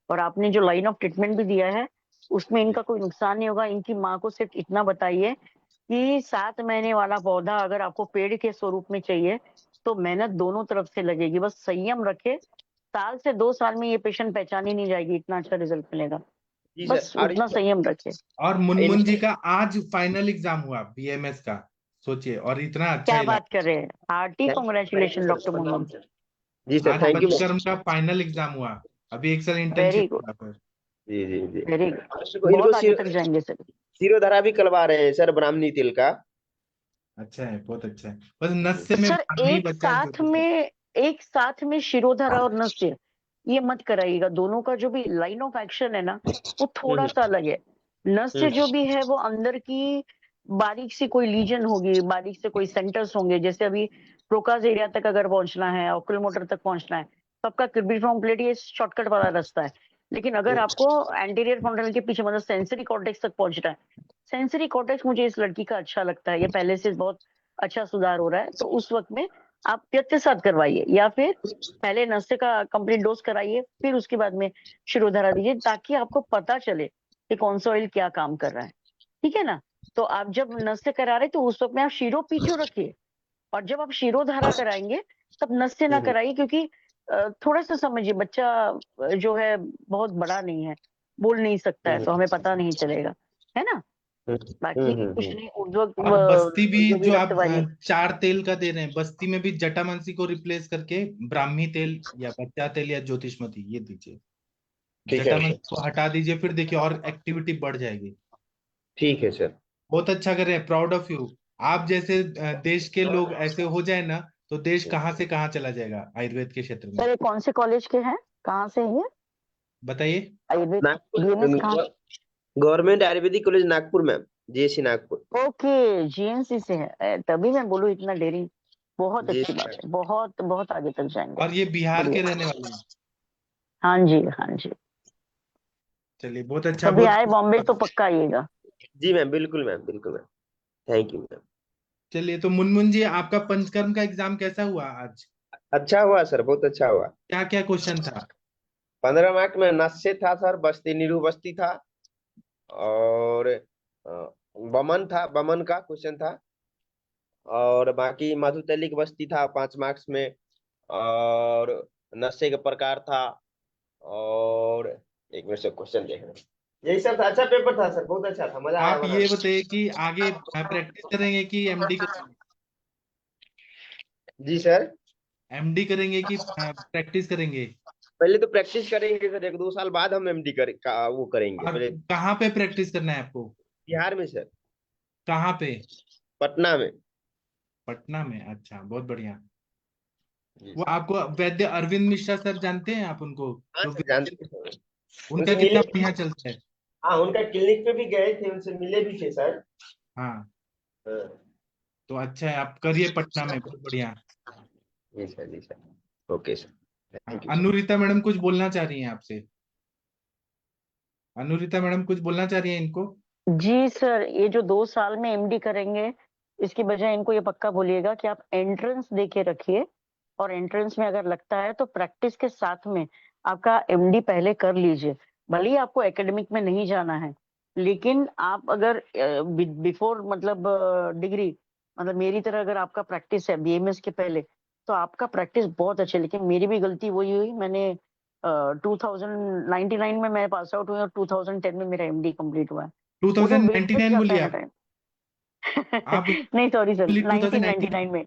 और आपने जो लाइन ऑफ ट्रीटमेंट भी दिया है, उसमें इनका कोई नुकसान नहीं होगा। इनकी माँ को सिर्फ इतना बताइए कि 7 महीने वाला पौधा अगर आपको पेड़ के स्वरूप में चाहिए तो मेहनत दोनों तरफ से लगेगी, बस संयम रखे। साल से 2 साल में ये पेशेंट पहचान ही नहीं जाएगी, इतना अच्छा रिजल्ट मिलेगा। जी बस सर। और उतना संयम रखे। और मुनमुन जी का आज फाइनल एग्जाम हुआ बीएमएस का, सोचिए, और इतना अच्छा क्या इलाज। बात कर रहे हैं, हार्टी कॉन्ग्रेचुलेशन डॉक्टर मुनमुन। जी सर, आज थैंक यू। पंचकर्म का फाइनल एग्जाम हुआ, अभी 1 साल वेरी इंटर्नशिप गुड, हुआ फिर। जी जी जी। वेरी गुड, इनको बहुत आगे तक जाएंगे सर। शिरोधारा भी करवा रहे हैं सर, ब्राह्मणी तेल का। अच्छा है, बहुत अच्छा है। बस नस्य में सर ब्राह्मणी बचा है एक साथ में शिरोधारा और नस्य ये मत कराइएगा। दोनों का जो भी लाइन ऑफ एक्शन है ना वो थोड़ा सा अलग है। नस्य जो भी है वो अंदर की बारीक सी कोई लीजन होगी, बारीक से कोई सेंटर्स होंगे। जैसे अभी प्रोकास एरिया तक अगर पहुंचना है, ऑक्यूल मोटर तक पहुंचना है तो आपका क्रिबिफॉर्म प्लेट ये शॉर्टकट वाला रास्ता है। लेकिन अगर आपको एंटीरियर फ्रंटल के पीछे मतलब सेंसरी कॉर्टेक्स तक पहुंचना है, सेंसरी कॉर्टेक्स मुझे इस लड़की का अच्छा लगता है, ये पहले से बहुत अच्छा सुधार हो रहा है, तो उस वक्त में आप प्रत्यासाद करवाइए या फिर पहले नस्य का कंप्लीट डोज कराइए, फिर उसके बाद में शिरोधारा दीजिए, ताकि आपको पता चले कि कौन सा ऑयल क्या काम कर रहा है। ठीक है ना? तो आप जब नस्य करा रहे तो उस वक्त में आप शिरो पीछे रखिए, और जब आप शिरोधारा कराएंगे तब नस्य ना कराइए, क्योंकि थोड़ा सा समझिए बच्चा जो है बहुत बड़ा नहीं है, बोल नहीं सकता है, तो हमें पता नहीं चलेगा, है ना? बाकी कुछ नहीं, ऊर्ध्वक और बस्ती भी जो भी जो रक्त आप वाहिनी। 4 तेल का दे रहे हैं, बस्ती में भी जटामांसी को रिप्लेस करके ब्राह्मी तेल या बच्चा तेल या ज्योतिषमती ये दीजिए। ठीक है जटामांसी सर। को हटा दीजिए, फिर देखिए और एक्टिविटी बढ़ जाएगी। ठीक है सर। बहुत अच्छा कर रहे हैं, प्राउड ऑफ यू। आप जैसे देश के लोग ऐसे हो जाए ना तो देश कहाँ से कहाँ चला जाएगा आयुर्वेद के क्षेत्र में। सर ये कौन से कॉलेज के हैं, कहाँ से है ये बताइए। आयुर्वेद बीएमएस कहाँ? Nagpur, government Ayurvedic college Nagpur ma'am, GSC Nagpur. Okay, GNC से है। तभी मैं बोलूँ इतना डेयरिंग, बहुत जी अच्छी बात है, बहुत बहुत आगे तक जाएंगे। और ये बिहार के बढ़िया। रहने वाले हैं। हाँ जी, हाँ जी। चलिए, बहुत अच्छा, कभी बहुत आए बॉम्बे तो पक्का आइएगा। जी मैम, बिल्कुल मैम, बिल्कुल मैम। Thank you ma'am. चलिए, तो मुनमुन जी आपका पंचकर्म का एग्जाम कैसा हुआ आज? अच्छा हुआ सर, बहुत अच्छा हुआ। क्या क्या क्वेश्चन था? 15 मार्क में नस्य था सर, बस्ती निरू बस्ती था, और बमन था, बमन का क्वेश्चन था, और बाकी मधुतैलिक बस्ती था 5 मार्क्स में, और नशे का प्रकार था, और एक मिनट से क्वेश्चन देख रहे हैं। यही सब था। अच्छा पेपर था सर, बहुत अच्छा था, मजा आया आप ये बनाने बताइए कि आगे प्रैक्टिस करेंगे कि एमडी करेंगे? में। जी सर। एमडी करेंगे कि प्रैक्टिस करेंगे? पहले तो प्रैक्टिस करेंगे सर, 1-2 साल बाद हम एमडी वो करेंगे और पहले। कहाँ पे प्रैक्टिस करना है आपको? बिहार में सर, कहाँ पे? पटना में। पटना में, अच्छा, बहुत बढ़िया। जी वो सर। आपको वैद्य अरविंद मिश्रा सर जानते हैं आप उनको? हाँ जो सर, जानते हैं सर। उनका उनसे कितना मिले, बढ़िया चलता है। हाँ उनका क्लिनिक पे भी गए थे, उनसे मिले भी थे सर। हाँ, हाँ। तो अच्छा है, आप करिए पटना में, बहुत बढ़िया। जी सर, जी सर। ओके सर, हाँ, thank you sir. Anurita madam कुछ बोलना चाह रही हैं आपसे? अनुरिता मैडम कुछ बोलना चाह रही हैं इनको? जी सर, ये जो 2 साल में एमडी करेंगे, इसकी बजाय इनको ये पक्का बोलिएगा कि आप एंट्रेंस दे के रखिए, और एंट्रेंस में अगर लगता है तो प्रैक्टिस के साथ में आपका एमडी पहले कर लीजिए। भले ही आपको एकेडमिक में नहीं जाना है, लेकिन आप अगर बिफोर मतलब डिग्री, मतलब मेरी तरह अगर आपका प्रैक्टिस है बीएमएस के पहले, तो आपका प्रैक्टिस बहुत अच्छे। लेकिन मेरी भी गलती वही हुई, मैंने 2099 में मैं पास आउट हुई और 2010 में मेरा एमडी कंप्लीट हुआ है। वो जो वेटेज 2099 जाता बोलिए है ना आप? टाइम। आप नहीं सॉरी सर, बोली 2019? 1999 में,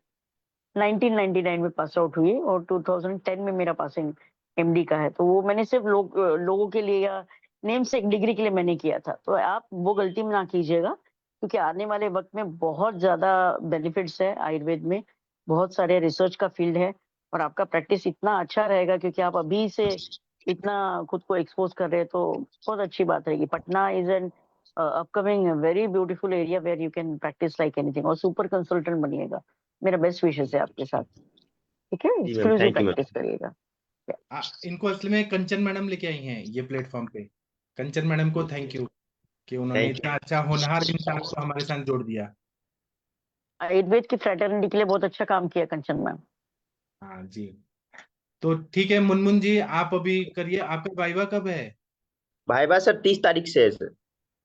1999 में पास आउट हुई और 2010 में मेरा पासिंग एमडी का है। तो वो मैंने सिर्फ लोगों के लिए या नेम से एक डिग्री के लिए मैंने किया था। तो आप वो गलती में ना कीजिएगा, क्योंकि आने वाले वक्त में बहुत ज्यादा बेनिफिट्स है आयुर्वेद में, बहुत सारे रिसर्च का फील्ड है, और आपका प्रैक्टिस इतना अच्छा रहेगा क्योंकि आप अभी से इतना खुद को एक्सपोज कर रहे हैं, तो बहुत अच्छी बात रहेगी। Patna is an upcoming very beautiful area where you can practise like anything, और सुपर कंसल्टेंट बनिएगा। मेरा बेस्ट विशेष है आपके साथ, ठीक है? जी ma'am, exclusive thank you ma'am. Practice करिएगा। इनको असल में कंचन मैडम लेके आई हैं ये प्लेटफॉर्म पे। कंचन मैडम को थैंक यू कि उन्होंने थैंक इतना अच्छा होनहार इंसान को हमारे साथ जोड़ दिया। आयुर्वेद की फ्रेटर्निटी के लिए बहुत अच्छा काम किया कंचन मैम। हाँ जी। तो ठीक है मुनमुन जी, आप अभी करिए, आपका वाइवा कब है? भाईबा सर 30 तारीख से है सर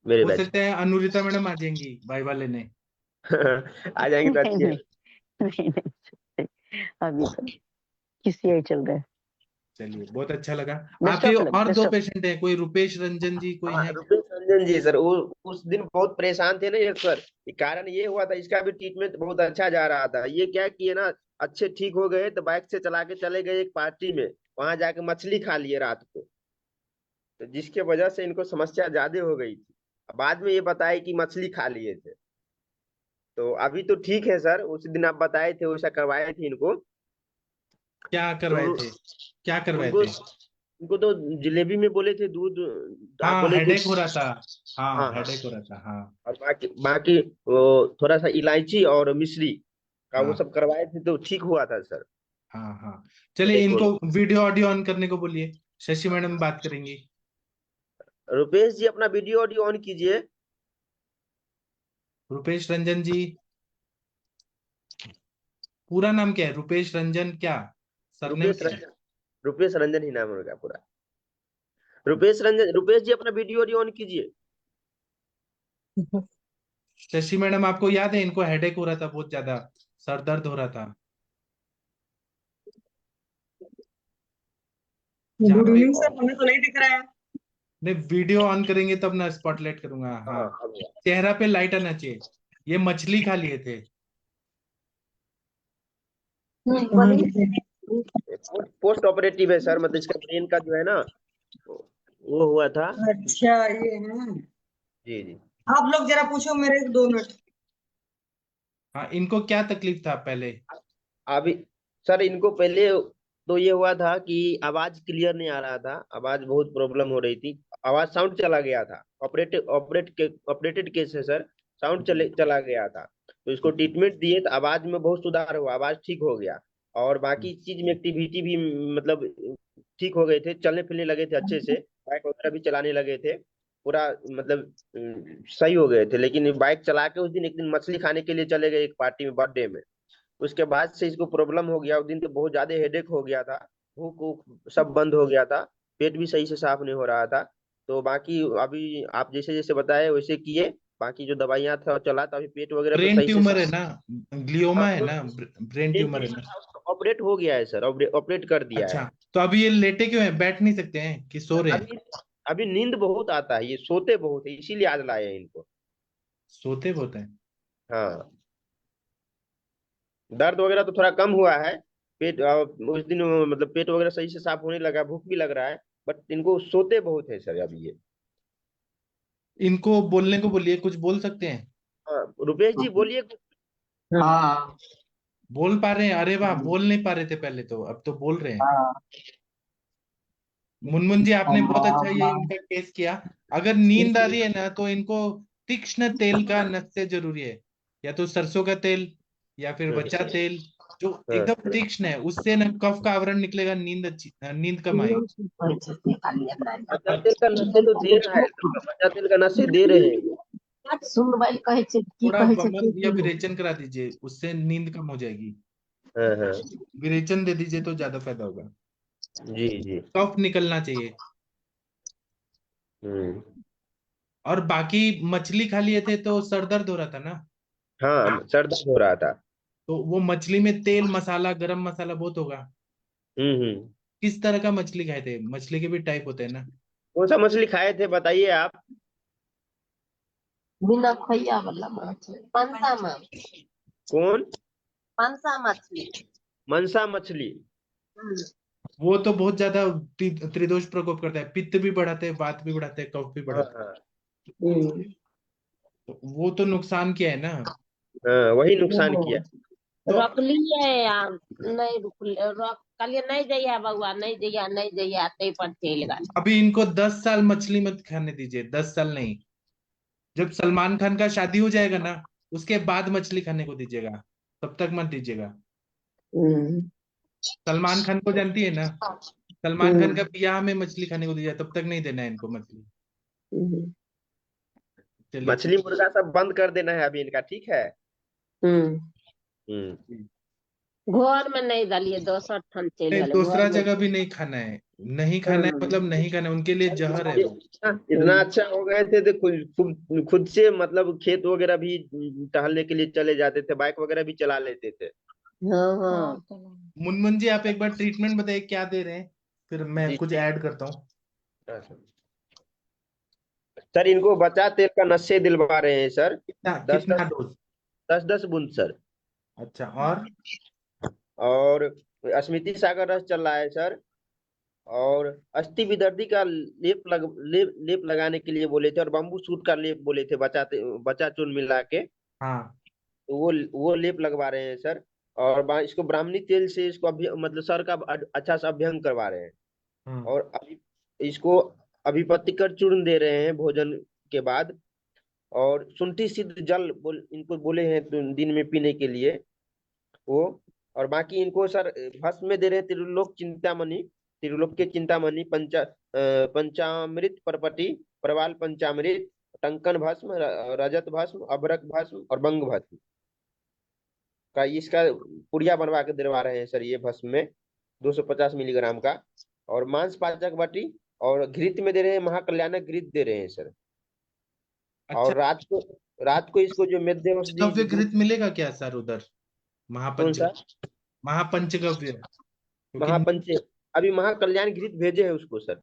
मेरे हो बैच। सकता है अनुरिता मैडम आ जाएंगी वाइवा लेने। आ जाएंगे तो नहीं अच्छी है। नहीं नहीं नहीं, अभी तो QCI चल रहा है। चलिए बहुत अच्छा लगा। बेस्ट आपके ऑफ लक, और बेस्ट दो ऑफ। पेशेंट हैं, कोई रुपेश रंजन जी कोई हाँ है? रुपेश रंजन जी सर, वो उस दिन बहुत परेशान थे ना ये सर। ये कारण ये हुआ था, इसका भी ट्रीटमेंट बहुत अच्छा जा रहा था। ये क्या किए ना, अच्छे ठीक हो गए तो बाइक से चला के चले गए एक पार्टी में, वहां जाके मछली खा लिए रात को, तो जिसके वजह से इनको समस्या ज्यादा हो गई थी। बाद में ये बताए कि मछली खा लिए थे। तो अभी तो ठीक है सर, उस दिन आप बताए थे वैसा करवाए थे इनको। क्या तो करवाए थे? क्या करवाए उनको थे? उनको तो जलेबी में बोले थे दूध, आप हाँ बोले थे। हेडेक हो रहा था। हाँ हाँ हाँ। हेडेक हो रहा था हाँ। और बाकी बाकी वो थोड़ा सा इलायची और मिश्री का वो हाँ सब करवाए थे तो ठीक हुआ था सर। हाँ हाँ। चलिए हेडेक इनको और वीडियो ऑडियो ऑन करने को बोलिए, शशि मैडम बात करेंगी। रुपेश जी अपना वीडियो ऑडियो ऑन कीजिए। रुपेश रंजन जी, पूरा नाम क्या है? रुपेश रंजन क्या? सरनेम रुपेश क्या है? रंजन, रुपेश रंजन ही नाम है उनका पूरा। रुपेश रंजन, रुपेश जी अपना वीडियो ऑडियो ऑन कीजिए। शशि मैडम आपको याद है इनको हेडेक हो रहा था बहुत ज्यादा, सर दर्द हो रहा था जहाँ गुड पे। इवनिंग सर, हमें तो नहीं दिख रहा है। नहीं वीडियो ऑन करेंगे तब ना स्पॉटलाइट करूंगा। हाँ हाँ अब चेहरा पे लाइट आना चाहिए। ये मछली खा लिए थे। पोस्ट ऑपरेटिव है सर, मतलब इसका ब्रेन का जो है ना वो हुआ था। अच्छा ये है। जी जी। आप लोग जरा पूछो मेरे 2 मिनट। हाँ इनको क्या तकलीफ था पहले? अभी सर इनको पहले तो ये हुआ था कि आवाज क्लियर नहीं आ रहा था, आवाज बहुत प्रॉब्लम हो रही थी, आवाज साउंड चला गया था। ऑपरेटेड केस है सर, साउंड चला गया था। तो इसको ट्रीटमेंट दिए तो आवाज में बहुत सुधार हुआ, आवाज ठीक हो गया। और बाकी चीज में एक्टिविटी भी मतलब ठीक हो गए थे, चलने फिरने लगे थे अच्छे से, बाइक वगैरह भी चलाने लगे थे पूरा, मतलब सही हो गए थे। लेकिन बाइक चला के उस दिन एक दिन मछली खाने के लिए चले गए एक पार्टी में, बर्थडे में। उसके बाद से इसको प्रॉब्लम हो गया, उस दिन तो बहुत ज्यादा हेडेक हो गया था, भूख वूख सब बंद हो गया था, पेट भी सही से साफ नहीं हो रहा था। तो बाकी अभी आप जैसे जैसे बताए वैसे किए, बाकी जो दवाइयाँ था चला, तो अभी पेट वगैरह तो ब्रेन सही से ट्यूमर है साफ। ना, ग्लियोमा है ना, ब्रेन ब्रेन ट्यूमर है ना। ऑपरेट हो गया है सर, ऑपरेट कर दिया अच्छा है। तो अभी ये लेटे क्यों हैं, बैठ नहीं सकते हैं कि सो रहे हैं? अभी अभी नींद बहुत आता है, ये सोते बहुत है, इसीलिए आज लाए हैं इनको। सोते बहुत हैं। हाँ दर्द वगैरह तो थोड़ा कम हुआ है, पेट उस दिन मतलब पेट वगैरह सही से साफ होने लगा, भूख भी लग रहा है, बट इनको सोते बहुत है सर अभी ये। इनको बोलने को बोलिए, कुछ बोल सकते हैं? हाँ रुपेश जी बोलिए कुछ। हाँ बोल पा रहे हैं? अरे वाह, बोल नहीं पा रहे थे पहले तो, अब तो बोल रहे हैं। मुनमुन जी आपने बहुत अच्छा ये इनका केस किया। अगर नींद आ रही है ना तो इनको तीक्ष्ण तेल का नशे जरूरी है, या तो सरसों का तेल या फिर बचा तेल, जो हाँ एकदम तीक्ष्ण है, उससे ना कफ का आवरण निकलेगा, नींद अच्छी, नींद कम आएगी। बचा तेल का नशे तो दे रहा है, बचा तेल का नशे दे रहे हैं। थोड़ा वमन या विरेचन करा दीजिए, उससे नींद कम हो जाएगी। हाँ हाँ विरेचन दे दीजिए तो ज्यादा फायदा होगा। जी जी। कफ निकलना चाहिए। हम्म। और बाकी मछली खा लिए थे तो सर दर्द हो रहा था ना, हाँ सर दर्द हो रहा था। तो वो मछली में तेल मसाला गरम मसाला बहुत होगा। हम्म। किस तरह का मछली खाए थे? मछली के भी टाइप होते हैं ना। कौन सा मछली खाए थे बताइए आप। बिना खोइया वाला मछली, पंसा माछ, कौन? पंसा मछली। मनसा मछली। वो तो बहुत ज्यादा त्रिदोष प्रकोप करता है, पित्त भी बढ़ाते हैं, वात भी बढ़ाते हैं, कफ भी हाँ बढ़ाते हाँ हैं, तो वो तो नुकसान किया है ना। हाँ वही नुकसान किया। तो रोकलिए नहीं रोक कहलिए नहीं जइया बउआ, नहीं जइया नहीं जइया, ते पर चल गए। अभी इनको 10 साल मछली मत खाने दीजिए, 10 साल नहीं। जब सलमान खान का शादी हो जाएगा ना, उसके बाद मछली खाने को दीजिएगा, तब तक मत दीजिएगा। सलमान खान को जानती है ना, सलमान खान का ब्याह में मछली खाने को दिया, तब तक नहीं देना है इनको मछली। चलिए मछली मुर्गा सब बंद कर देना है अभी इनका, ठीक है। घर में नहीं डालिए, दोसर ठन चल नहीं, गए दूसरा घर में। जगह भी नहीं खाना है, नहीं खाना है मतलब नहीं खाना है, उनके लिए जहर है वो। इतना अच्छा हो गए थे तो खुद से मतलब खेत वगैरह भी टहलने के लिए चले जाते थे, बाइक वगैरह भी चला लेते थे। हाँ हाँ मुनमुन जी आप एक बार ट्रीटमेंट बताइए क्या दे रहे हैं, फिर मैं जी कुछ ऐड करता हूँ। सर इनको बचा तेल का नशे दिलवा रहे हैं सर। कितना दस कितना दस डोज? 10 बूंद सर। अच्छा, और स्मृति सागर रस चल रहा है सर। और अस्थि विदर्दी का लेप लगाने के लिए बोले थे, और बम्बू सूट का लेप बोले थे, बचा चूर्ण मिला के। हाँ तो वो लेप लगवा रहे हैं सर। और इसको ब्राह्मणी तेल से इसको मतलब सर का अच्छा सा अभ्यंग करवा रहे हैं। हम्म और अभी इसको अभिपतिकर चूर्ण दे रहे हैं भोजन के बाद। और शुंठी सिद्ध जल इनको बोले हैं तो दिन में पीने के लिए वो। और बाकी इनको सर भस्म में दे रहे हैं त्रिलोक के चिंतामणि, पंचामृत परपटी, प्रवाल पंचामृत, टंकन भस्म, रजत भस्म, अभ्रक भस्म और बंग भस्म का इसका पुड़िया बनवा के दिलवा रहे हैं सर ये भस्म में, 250 मिलीग्राम का। और मांस पाचक बटी और घृत में दे रहे हैं, महाकल्याणक घृत दे रहे हैं सर। अच्छा। और रात को इसको जो मेद्य औषधि पंचगव्य दूध। घृत मिलेगा क्या सर उधर? कौन महापंच सा? महापंचगव्य, क्योंकि महापंच अभी महाकल्याण घृत भेजे है उसको सर।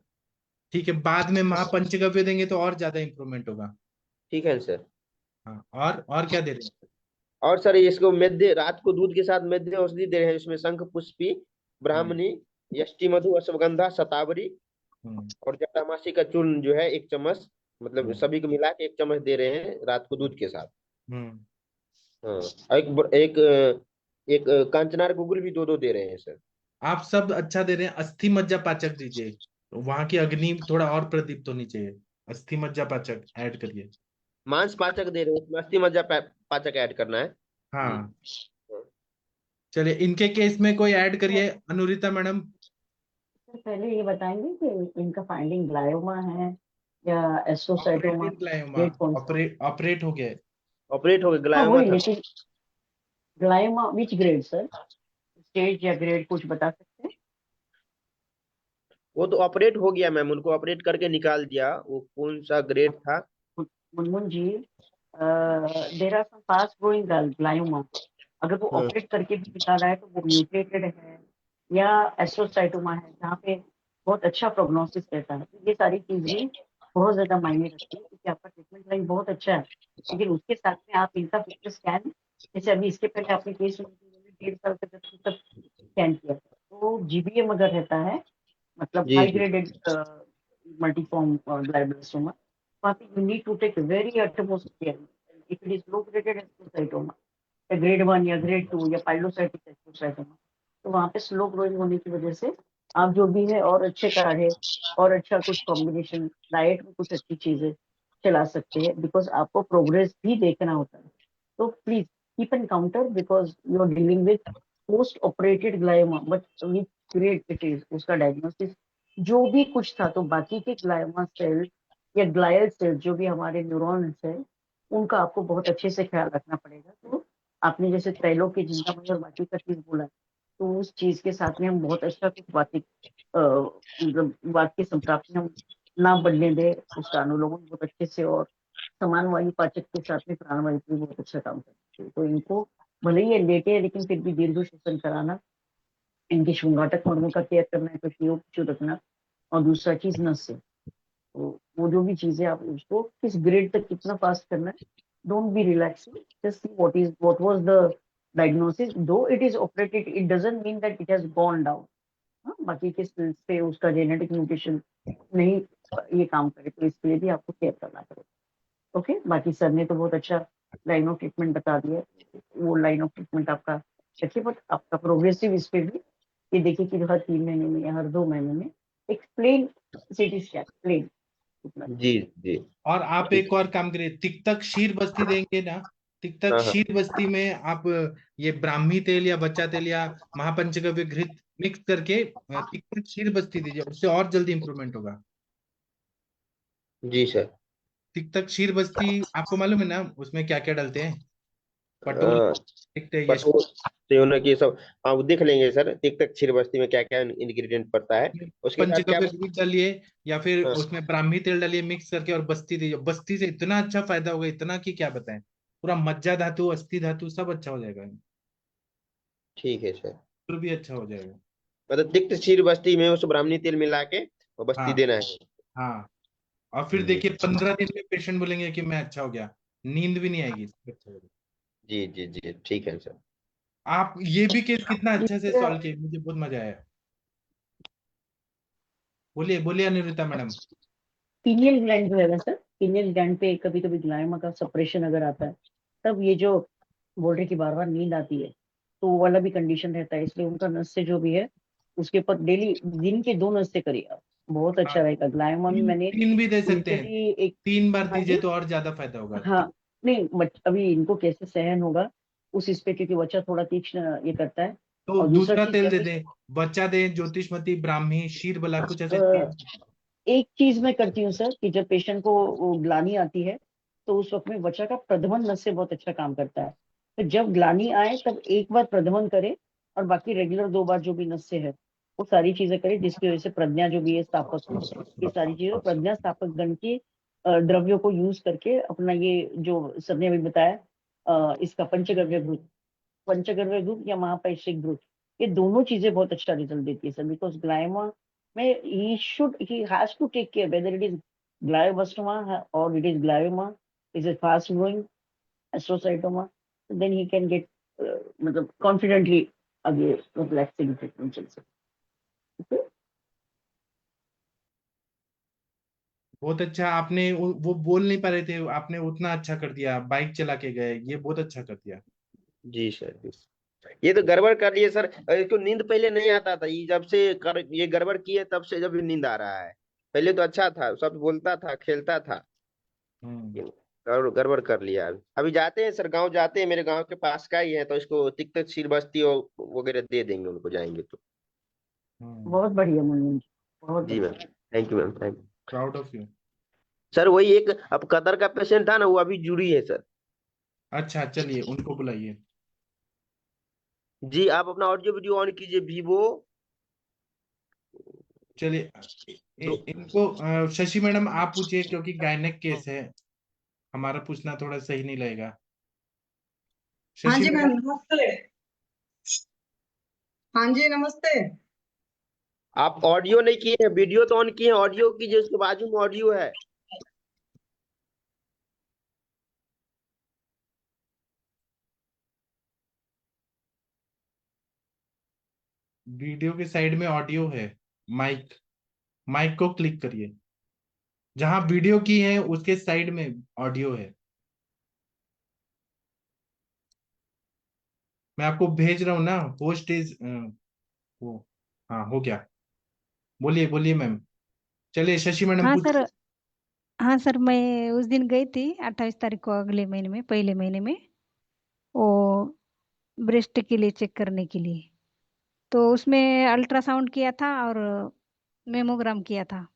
ठीक है, बाद में महापंचगव्य देंगे तो और ज्यादा इंप्रूवमेंट होगा। ठीक है सर। हाँ, और क्या दे रहे हैं? और सर इसको मेद्य रात को दूध के साथ मेद्य औषधि दे रहे हैं, इसमें शंख पुष्पी, हम्म ब्राह्मणी, यष्टि मधु, अश्वगंधा, शतावरी हम्म और जटामासी का चूर्ण जो है 1 चम्मच, मतलब हम्म सभी को मिला के 1 चम्मच दे रहे हैं रात को दूध के साथ। हम्म। हाँ। और एक एक कांचनार गुगुल भी 2-2 दे रहे हैं सर। आप सब अच्छा दे रहे हैं, अस्थि मज्जा पाचक दीजिए, वहां की अग्नि थोड़ा और प्रदीप्त होनी चाहिए। अस्थि मज्जा पाचक ऐड करिए। मांस पाचक दे रहे हैं, उसमें अस्थि मज्जा पाचक ऐड करना है। हाँ, चलिए इनके केस में कोई ऐड करिए, अनुरिता मैडम। तो पहले ये बताएंगे कि इनका फाइंडिंग ग्लायोमा है या एस्ट्रोसाइटोमा, ऑपरेटेड ग्लायोमा, ग्रेड कौन सा? ऑपरेट हो गया है। ऑपरेट हो गया, हाँ ग्लायोमा वही, था। लेकिन ग्लायोमा विच ग्रेड सर? स्टेज या ग्रेड कुछ बता सकते हैं? वो तो ऑपरेट हो गया मैम, उनको ऑपरेट करके निकाल दिया, वो कौन सा ग्रेड था? Munmun ji, there are some fast growing glioma, अगर वो हाँ। ऑपरेट करके भी निकाला है तो वो म्यूटेटेड है या एस्ट्रोसाइटोमा है, जहाँ पे बहुत अच्छा प्रोग्नोसिस रहता है। तो ये सारी चीजें बहुत ज्यादा मायने रखती है, क्योंकि आपका ट्रीटमेंट लाइन बहुत अच्छा है, लेकिन उसके साथ में आप इनका फिजिकल स्कैन, जैसे अभी इसके पहले आपने केस में 1.5 साल तक स्कैन किया, तो जीबीएम अगर रहता है, मतलब जी हाई जी। ग्रेडेड multiform glioblastoma, वहाँ पे you need to take very utmost care. If it is low graded astrocytoma, या ग्रेड 1 या ग्रेड 2 या पाइलोसाइटिक एस्ट्रोसाइटोमा, तो वहाँ पे स्लो ग्रोइंग होने की वजह से आप जो भी है और अच्छे काढ़े और अच्छा कुछ कॉम्बिनेशन डाइट में कुछ अच्छी चीजें चला सकते हैं, बिकॉज आपको प्रोग्रेस भी देखना होता है। तो please keep an counter, because you are dealing with post operated glioma, but with great it is उसका डायग्नोसिस जो भी कुछ था। तो बाकी के ग्लायोमा सेल या ग्लायल सेल जो भी हमारे न्यूरॉन्स है, उनका आपको बहुत अच्छे से ख्याल रखना पड़ेगा। तो आपने जैसे त्रैलोक की चिंतामणि और बाकी का चीज बोला, तो उस चीज के साथ में हम बहुत अच्छा कुछ मतलब वाक्य संप्राप्ति हम ना बढ़ने दे, उसका अनुलोमन बहुत अच्छे से और समान वायु पाचक के साथ में प्राणवायु भी बहुत अच्छा काम करते हैं। तो इनको भले ही ये लेटे हैं, लेकिन फिर भी दीर्घ श्वसन कराना, इनके शुंगाटक मर्मों का केयर करना है, तो पीओ रखना, और दूसरा चीज नस से, तो वो जो भी चीजें आप उसको किस ग्रेड तक कितना फास्ट करना है, don't be relaxing, just see what was the diagnosis, though it is operated it doesn't mean that it has gone down. बाकी के स्किल्स पे उसका जेनेटिक म्यूटेशन नहीं ये काम करे, तो इसके लिए भी आपको केयर करना पड़ेगा। ओके, बाकी सर ने तो बहुत अच्छा लाइन ऑफ ट्रीटमेंट बता दिया, वो लाइन ऑफ ट्रीटमेंट आपका रखिए, बट आपका प्रोग्रेसिव इस पे भी ये देखिए कि हर 3 महीने में या हर 2 महीने में एक प्लेन सिटी स्कैन, प्लेन इतना। जी जी। और आप ठीक। एक और काम करिए, तिक्तक क्षीर बस्ती देंगे ना, तिक्तक हाँ हाँ। क्षीर बस्ती में आप ये ब्राह्मी तेल या बच्चा तेल या महापंचगव्य घृत मिक्स करके तिक्तक क्षीर बस्ती दीजिए, उससे और जल्दी इंप्रूवमेंट होगा। जी सर। तिक्तक क्षीर बस्ती आपको मालूम है ना, उसमें क्या क्या डालते हैं? पटोल, अ, तिक्त, यश, पटोल तो ये होना कि ये सब आप देख लेंगे सर, तिक तक क्षीर बस्ती में क्या क्या इंग्रेडिएंट पड़ता है। उसके बाद क्या पंचगव्य दूध डालिए या फिर हाँ, उसमें ब्राह्मी तेल डालिए मिक्स करके, और बस्ती दीजिए। बस्ती से इतना अच्छा फायदा होगा, इतना कि क्या बताएं। पूरा मज्जा धातु, अस्थि धातु सब अच्छा हो जाएगा, ठीक है सर। फिर भी अच्छा हो जाएगा। मतलब तिक्त क्षीर बस्ती में उस ब्राह्मणी तेल मिला के और बस्ती हाँ देना है। हाँ। और फिर जी देखिए 15 दिन में पेशेंट बोलेंगे कि मैं अच्छा हो गया, नींद भी नहीं आएगी, सब अच्छा हो गया। जी जी जी, ठीक है सर। आप ये भी केस कितना अच्छे से इसका सॉल्व किए, मुझे बहुत मजा आया। बोलिए बोलिए अनिरुद्धा मैडम। पीनियल ग्लैंड जो है ना सर, पीनियल ग्लैंड पे कभी कभी ग्लाइमा का सप्रेशन अगर आता है, तब ये जो बोल रहे कि बार बार नींद आती है, तो वो वाला भी कंडीशन रहता है। इसलिए उनका नस्य जो भी है उसके ऊपर डेली दिन के 2 नस्य करिए आप, बहुत अच्छा हाँ, रहेगा। ग्लाइमा में तीन मैंने तीन भी दे सकते उनके हैं, लिए एक, 3 बार हाँ दीजिए जी, तो और ज्यादा फायदा होगा। हाँ, नहीं अभी इनको कैसे सहन होगा उस इस पे, क्योंकि बच्चा थोड़ा तीक्ष्ण ये करता है। तो और दूसरा दूसरा चीज तेल जब दे भी दे, बच्चा दे, ज्योतिषमती, ब्राह्मी, शीर बला, कुछ ऐसे अ, तेल। एक चीज मैं करती हूँ सर कि जब पेशेंट को वो ग्लानी आती है, तो उस वक्त में वचा का प्रधमन नस्य बहुत अच्छा काम करता है। तो जब ग्लानी आए तब एक बार प्रधमन करे, और बाकी रेगुलर 2 बार जो भी नस्य है वो सारी चीजें करे, जिसकी वजह से प्रज्ञा जो भी है स्थापक हो, ये सारी चीजें प्रज्ञा स्थापक गण के द्रव्यों को यूज करके अपना ये जो सर ने अभी बताया, इसका पंचगव्य घृत, पंचगव्य घृत या महापैशिक घृत, ये दोनों चीजें बहुत अच्छा रिजल्ट देती है सर। बिकॉज ग्लाइमा में he has to take care whether it is glioblastoma or it is glioma, is a fast growing astrocytoma, then he can get मतलब confidently आगे relaxing treatment चल सकते। बहुत अच्छा आपने वो बोल नहीं पा रहे थे, आपने उतना अच्छा कर दिया, बाइक चला के गए, ये बहुत अच्छा कर दिया। जी सर जी। ये तो गड़बड़ कर लिए सर, इसको नींद पहले नहीं आता था, ये जब से ये गड़बड़ किए तब से जब ये नींद आ रहा है। पहले तो अच्छा था, सब बोलता था, खेलता था। हम्म। गड़बड़ कर लिया। अभी जाते हैं सर, गांव जाते हैं, मेरे गांव के पास का ही है, तो इसको तिक तक क्षीर बस्ती और वगैरह दे देंगे उनको, जाएंगे तो। बहुत बढ़िया मुन्नी जी, बहुत जी मैम, बढ़िया। Thank you ma'am, thank you. Proud of you. Sir वही एक अब कतर का पेशेंट था ना, वो अभी जुड़ी है सर। अच्छा चलिए उनको बुलाइए। जी, आप अपना ऑडियो वीडियो ऑन कीजिए, वीवो चलिए दो। इनको शशि मैडम आप पूछिए, क्योंकि गायनेक केस है, हमारा पूछना थोड़ा सही नहीं लगेगा। हाँ शशि जी मैम, मैडम। नमस्ते। हाँ जी नमस्ते। आप ऑडियो नहीं किए हैं, वीडियो तो ऑन किए हैं, ऑडियो कीजिए, उसके बाजू में ऑडियो है। वीडियो के साइड में ऑडियो है, माइक, माइक को क्लिक करिए, जहां वीडियो की है उसके साइड में ऑडियो है। मैं आपको भेज रहा हूँ ना, होस्ट इज वो। हाँ हो गया, बोलिए बोलिए मैम। चलिए शशि मैडम हाँ पूछ। सर। हाँ सर, मैं उस दिन गई थी 28 तारीख को, अगले महीने में, पहले महीने में, वो ब्रेस्ट के लिए चेक करने के लिए। तो उसमें अल्ट्रासाउंड किया था और मेमोग्राम किया था।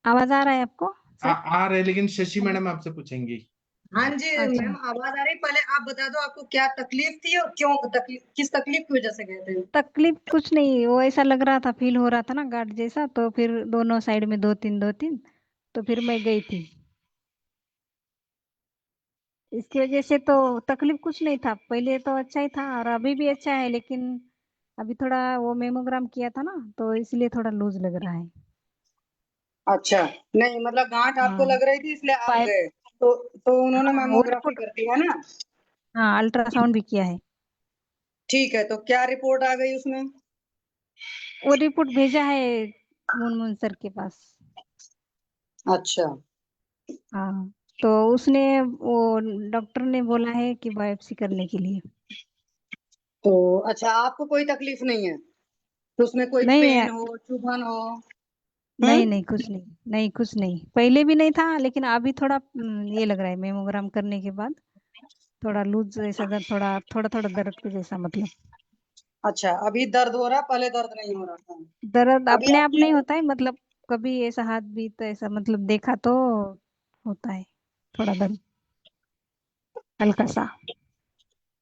आवाज आ रहा है आपको सर? आ रहे, लेकिन शशि मैडम आपसे पूछेंगी। हाँ जी अच्छा। मैम, आवाज आ रही। पहले आप बता दो आपको क्या तकलीफ थी और क्यों तकलीफ, किस तकलीफ की वजह से गए थे? तकलीफ कुछ नहीं, वो ऐसा लग रहा था, फील हो रहा था ना गांठ जैसा, तो फिर दोनों साइड में 2-3 तो फिर मैं गई थी। इसकी वजह से तो तकलीफ कुछ नहीं था, पहले तो अच्छा ही था और अभी भी अच्छा है, लेकिन अभी थोड़ा वो मेमोग्राम किया था ना, तो इसलिए थोड़ा लूज लग रहा है। अच्छा, नहीं मतलब गांठ आपको हाँ, लग रही थी इसलिए आप पाइप। गए, तो उन्होंने हाँ वो मैमोग्राफी रिपोर्ट। कर दी है ना? हाँ, अल्ट्रासाउंड भी किया है। ठीक है, तो क्या रिपोर्ट आ गई उसमें? वो रिपोर्ट भेजा है मुनमुन सर के पास। अच्छा। हाँ, तो उसने, वो डॉक्टर ने बोला है कि बायोप्सी करने के लिए। तो अच्छा, आपको कोई तकलीफ नहीं है? तो उसमें कोई नहीं पेन हो, चुभन हो? नहीं हम्म। नहीं, कुछ नहीं, नहीं कुछ नहीं, पहले भी नहीं था, लेकिन अभी थोड़ा ये लग रहा है मेमोग्राम करने के बाद, थोड़ा लूज जैसा दर्द, थोड़ा थोड़ा थोड़ा दर्द के जैसा मतलब। अच्छा, अभी दर्द हो रहा, पहले दर्द नहीं हो रहा था? दर्द अभी अपने आप आपने नहीं होता है, मतलब कभी ऐसा हाथ भी तो ऐसा मतलब देखा तो होता है थोड़ा दर्द, हल्का सा।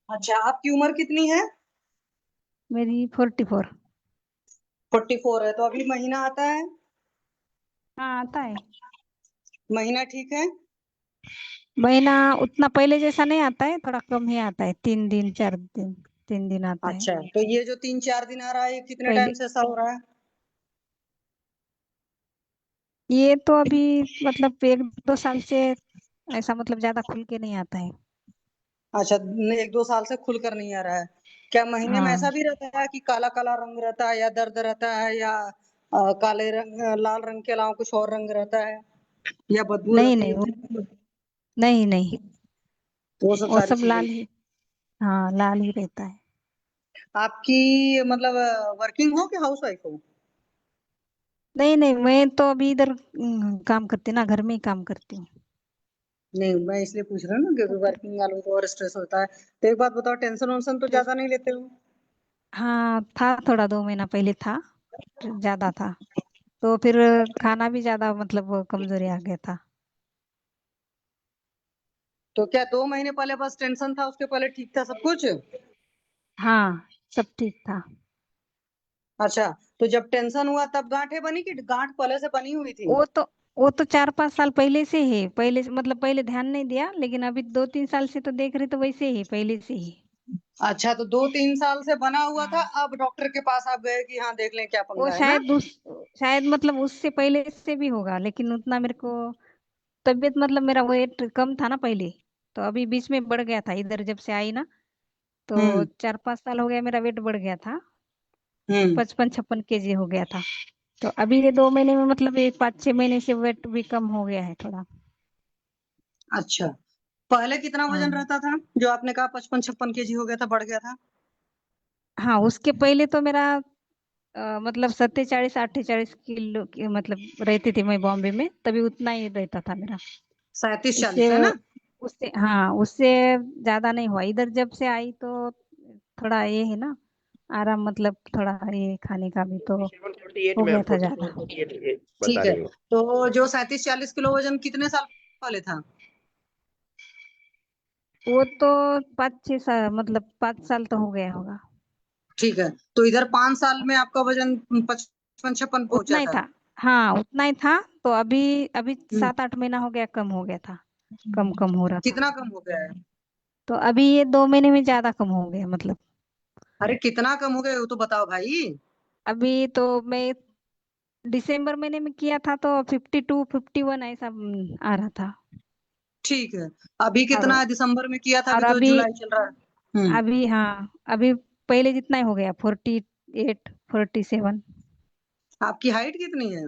अच्छा, आपकी उम्र कितनी है? मेरी 44। 44 है, तो अभी महीना आता है? हाँ आता है। महीना ठीक है? महीना उतना पहले जैसा नहीं आता है, थोड़ा कम ही आता है, 3 दिन 4 दिन, 3 दिन आता है। अच्छा, तो ये जो 3-4 दिन आ रहा है, ये कितने पहले टाइम से ऐसा हो रहा है? ये तो अभी मतलब 1-2 साल से ऐसा मतलब ज्यादा खुल के नहीं आता है। अच्छा, 1-2 साल से खुलकर नहीं आ रहा है। क्या महीने में हाँ ऐसा भी रहता है कि काला काला रंग रहता है, या दर्द रहता है, या काले रंग, लाल रंग के अलावा कुछ और रंग रहता है, या बदबू नहीं रहती नहीं वो है? नहीं नहीं, वो सब वो सारी सब चीजें। लाल ही, हाँ लाल ही रहता है। आपकी मतलब वर्किंग हो कि हाउस वाइफ हो? नहीं नहीं, मैं तो अभी इधर काम करती ना, घर में ही काम करती हूँ। नहीं, मैं इसलिए पूछ रहा हूँ ना, क्योंकि वर्किंग वालों को और स्ट्रेस होता है। तो एक बात बताओ, टेंशन वेंशन तो ज्यादा नहीं लेते हो? हाँ था, थोड़ा 2 महीना पहले था, ज्यादा था। तो फिर खाना भी ज्यादा मतलब वो कमजोरी आ गया था। तो क्या 2 महीने पहले बस टेंशन था, उसके पहले ठीक था सब कुछ? हाँ सब ठीक था। अच्छा, तो जब टेंशन हुआ तब गांठें बनी कि गांठ पहले से बनी हुई थी? वो तो 4-5 साल पहले से है, पहले से मतलब पहले ध्यान नहीं दिया, लेकिन अभी 2-3 साल से तो देख रहे तो वैसे ही पहले से ही। अच्छा, तो 2-3 साल से बना हुआ था, हाँ अब डॉक्टर के पास आप गए कि हाँ देख लें क्या वो पंगा है ना? शायद मतलब उससे पहले से भी होगा, लेकिन उतना मेरे को तबीयत मतलब मेरा वेट कम था ना पहले, तो अभी बीच में बढ़ गया था इधर जब से आई ना, तो हम्म 4-5 साल हो गया मेरा वेट बढ़ गया था, हम्म 55-56 kg हो गया था। तो अभी ये 2 महीने में मतलब ये 5-6 महीने से वेट भी कम हो गया है थोड़ा। अच्छा, पहले कितना हाँ वजन रहता था जो आपने कहा 55-56 kg हो गया था, बढ़ गया था? हाँ, उसके पहले तो मेरा मतलब 47-48 किलो की मतलब रहती थी मैं बॉम्बे में, तभी उतना ही रहता था मेरा। 37-40 उससे है ना? उससे हाँ उससे ज्यादा नहीं हुआ, इधर जब से आई तो थोड़ा ये है ना, आराम मतलब थोड़ा ये खाने का भी तो 47-48 हो गया मैम, था ज्यादा। 47-48 बता ठीक है, रही हूँ। तो जो 37-40 किलो वजन कितने साल पहले था? वो तो 5-6 साल मतलब 5 साल तो हो गया होगा। ठीक है, तो इधर 5 साल में आपका वजन 55-56 उतना पहुंचा ही था? था, हाँ उतना ही था। तो अभी अभी हम्म, 7-8 महीना हो गया, कम हो गया था, कम कम हो रहा था। कितना कम हो गया है? तो अभी ये 2 महीने में ज्यादा कम हो गया मतलब। अरे कितना कम हो गया वो तो बताओ भाई। अभी तो मैं दिसंबर महीने में किया था तो 52-51 ऐसा आ रहा था। ठीक है, अभी और कितना है? दिसंबर में किया था, अभी और तो अभी जुलाई चल रहा है। अभी हाँ अभी पहले जितना ही हो गया, 48-47। आपकी हाइट कितनी है?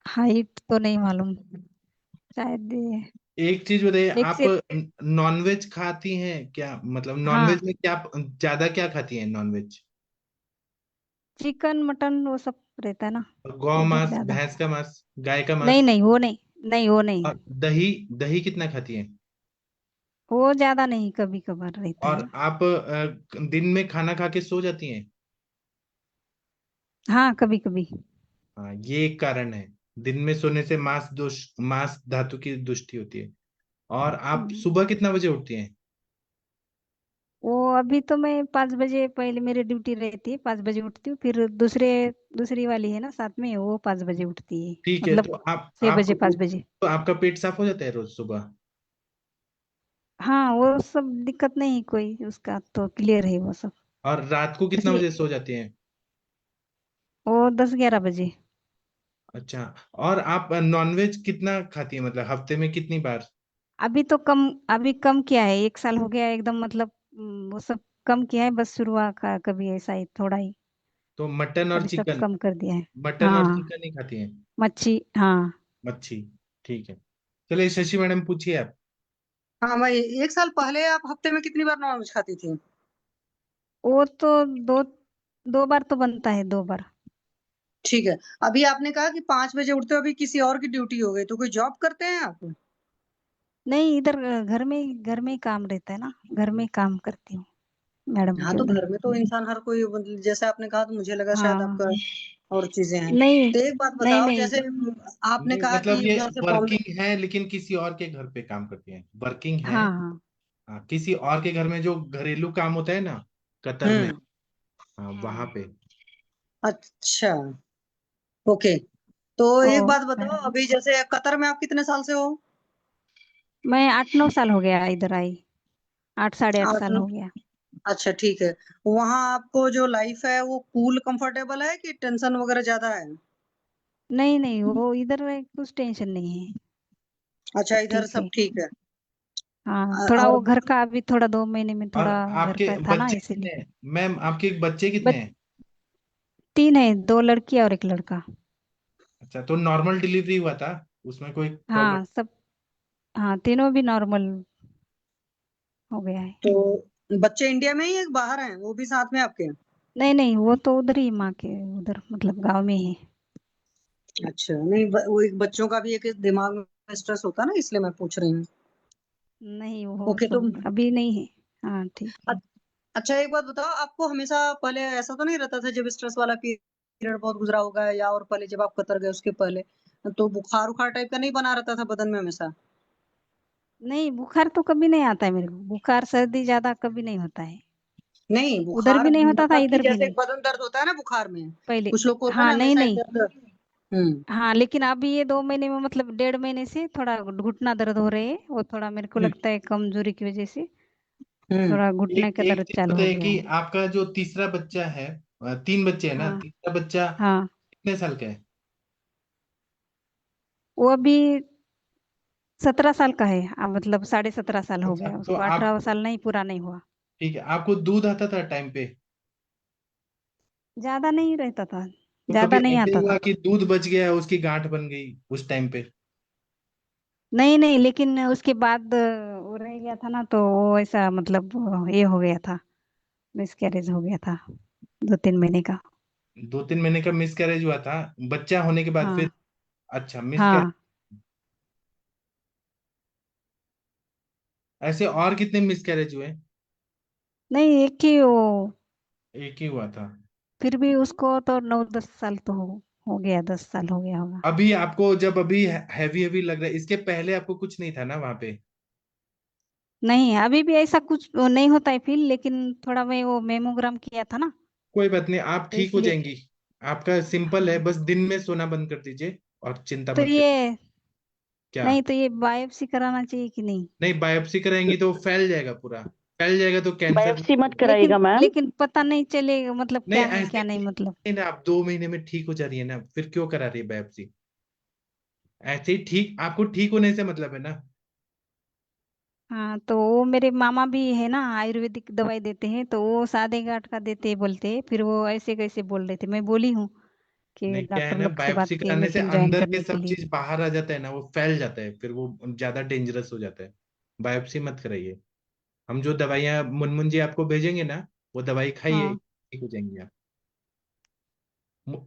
हाइट तो नहीं मालूम, शायद एक चीज बताइए, एक आप से नॉनवेज खाती हैं क्या? मतलब हाँ, नॉनवेज में क्या ज्यादा क्या खाती हैं नॉनवेज? चिकन मटन वो सब रहता है ना गौ इधर मांस, ज्यादा। भैंस का मांस, गाय का नहीं मांस? नहीं वो नहीं, नहीं वो नहीं, और दही, दही कितना खाती हैं? वो ज्यादा नहीं, कभी कभार रहता है और ना। आप दिन में खाना खा के सो जाती हैं? हाँ कभी कभी। हाँ, ये एक कारण है। दिन में सोने से मांस धातु की दुष्टि होती है। और आप हम्म, सुबह कितना बजे उठती हैं? वो अभी तो मैं 5 बजे, पहले मेरी ड्यूटी रहती है 5 बजे उठती हूँ, फिर दूसरी वाली है ना साथ में, वो 5 बजे उठती है, ठीक है, मतलब तो आप 6 बजे 5 बजे। तो आपका पेट साफ हो जाता है रोज सुबह? हाँ वो सब दिक्कत नहीं कोई, उसका तो क्लियर है वो सब। और रात को कितना इसलिए बजे सो जाती हैं? वो 10-11 बजे। अच्छा। और आप नॉनवेज कितना खाती हैं, मतलब हफ्ते में कितनी बार? अभी कम किया है, 1 साल हो गया एकदम मतलब वो सब कम किया है, बस शुरुआत का कभी ऐसा ही थोड़ा ही, तो मटन और अभी सब चिकन, कम कर दिया है। मटन और हाँ चिकन नहीं खाती हैं? मच्छी हाँ। मच्छी, ठीक है। चलिए शशि मैडम पूछिए आप। हाँ भाई, 1 साल पहले आप हफ्ते में कितनी बार नॉनवेज खाती थी? वो तो दो 2 बार तो बनता है, 2 बार। ठीक है, अभी आपने कहा कि 5 बजे उठते हो, अभी किसी और की ड्यूटी हो गई, तो कोई जॉब करते हैं आप? नहीं इधर घर में ही काम रहता है ना, घर में ही काम करती हूँ मैडम हाँ, के तो उधर। घर में तो इंसान हर कोई, मतलब जैसे आपने कहा, तो मुझे लगा शायद हाँ आपका और चीजें हैं। नहीं तो एक बात नहीं बताओ, नहीं, जैसे आपने नहीं, कहा मतलब कि ये उधर से बॉम्बे। वर्किंग है लेकिन किसी और के घर पे काम करती हैं, वर्किंग है। हाँ हाँ हाँ, किसी और के घर में जो घरेलू काम होता है ना, कतर में, हाँ वहां पे। अच्छा, ओके। तो एक ओ बात बताओ, अभी जैसे कतर में आप कितने साल से हो? मैं 8-9 साल हो गया इधर आई, 8 साढ़े 8 साल आठ हो गया। अच्छा, ठीक है। वहाँ आपको जो लाइफ है वो कूल कंफर्टेबल है कि टेंशन वगैरह ज्यादा है? नहीं नहीं, वो इधर कुछ टेंशन नहीं है, अच्छा, इधर ठीक सब है। ठीक है। हाँ, थोड़ा और वो घर का अभी थोड़ा 2 महीने में और थोड़ा घर आपके का था ना, बच्चे इसीलिए। कितने हैं मैम? आपके बच्चे कितने बच हैं? 3 है, 2 लड़की और 1 लड़का। अच्छा, तो नॉर्मल डिलीवरी हुआ था, उसमें कोई प्रॉब्लम? हाँ सब, हाँ तीनों भी नॉर्मल हो गया है। तो बच्चे इंडिया में ही है कि बाहर हैं, वो भी साथ में आपके? नहीं नहीं, वो तो उधर ही माँ के उधर मतलब गांव में ही है। अच्छा, नहीं वो एक बच्चों का भी एक दिमाग में स्ट्रेस होता है ना, इसलिए मैं पूछ रही हूँ। नहीं, वो ओके, तो सब अभी नहीं है। हाँ ठीक है। अच्छा, एक बात बताओ, आपको हमेशा पहले ऐसा तो नहीं रहता था जब स्ट्रेस वाला पीरियड बहुत गुजरा होगा, या और पहले जब आप कतर गए उसके पहले, तो बुखार उखार टाइप का नहीं बना रहता था बदन में हमेशा? नहीं, बुखार तो कभी नहीं आता है मेरे को, बुखार सर्दी ज्यादा कभी नहीं होता है। नहीं, उधर बुखार भी नहीं होता था, मतलब कि इधर भी जैसे एक नहीं बदन दर्द होता है ना बुखार में, पहले। कुछ लोग को होता है हाँ ना नहीं हमेशा नहीं, दर्द। हम्म। हाँ लेकिन अभी ये 2 महीने में मतलब 1.5 महीने से थोड़ा घुटना दर्द हो रहे है, वो थोड़ा मेरे को हम्म। लगता है कमजोरी की वजह से हम्म। थोड़ा घुटने एक का एक दर्द चीज चालू हो बताइए गया कि है। आपका जो तीसरा बच्चा है, 3 बच्चे हैं ना, हाँ तीसरा बच्चा हाँ, कितने साल का है? वो अभी 17 साल का है, मतलब 17.5 साल हो अच्छा, गया तो उसको, आप, 18 साल नहीं पूरा नहीं हुआ। ठीक है, आपको दूध आता था टाइम पे? ज्यादा नहीं रहता था, तो कभी ज्यादा नहीं ऐसे आता हुआ था। कि दूध बच गया, उसकी गांठ बन गई उस टाइम पे? नहीं नहीं, लेकिन उसके बाद वो रह गया था ना, तो वो ऐसा मतलब ये हो गया था, मिसकैरेज हो गया था 2-3 महीने का। 2-3 महीने का मिसकैरेज हुआ था बच्चा होने के बाद फिर? हाँ अच्छा, मिसकैरेज। हाँ। ऐसे और कितने मिसकैरेज हुए? नहीं, एक ही वो, एक ही हुआ था? फिर भी उसको तो 9-10 साल तो हो गया, 10 साल हो गया होगा। अभी आपको जब अभी हैवी हैवी लग रहा है, इसके पहले आपको कुछ नहीं था ना वहां पे? नहीं, अभी भी ऐसा कुछ वो नहीं होता है फील, लेकिन थोड़ा मैं वो मेमोग्राम किया था ना, कोई बात नहीं, आप तो ठीक हो इसलिए। जाएंगी। आपका सिंपल है, हाँ, बस दिन में सोना बंद कर दीजिए और चिंता तो मत करिए। ये, क्या? नहीं तो ये बायोप्सी कराना चाहिए कि नहीं? नहीं, बायोप्सी कराएंगी तो फैल जाएगा पूरा, फैल जाएगा तो कैंसर बायोप्सी मत नहीं। कराइएगा मैम। लेकिन पता नहीं चलेगा मतलब नहीं, क्या है ऐसे क्या नहीं ठीक मतलब। है ना, आप 2 महीने में ठीक हो जा रही है ना, फिर क्यों करा रही है बायोप्सी? ऐसे ही ठीक, आपको ठीक होने से मतलब है ना। हाँ, तो वो मेरे मामा भी है ना, आयुर्वेदिक दवाई देते हैं, तो वो सादे गांठ का देते हैं बोलते हैं, फिर वो ऐसे कैसे बोल रहे थे, मैं बोली हूँ कि नहीं, क्या है डॉक्टर ना, लोग से बात बायोप्सी की कराने से मीटिंग ज्वाइन अंदर के करने के सब लिए। चीज बाहर आ जाता है ना, वो फैल जाता है, फिर वो ज्यादा डेंजरस हो जाता है। बायोप्सी मत कराइए। हम जो दवाइयाँ मुनमुन जी आपको भेजेंगे ना, वो दवाई खाइए, हाँ। ठीक हो जाएंगे आप।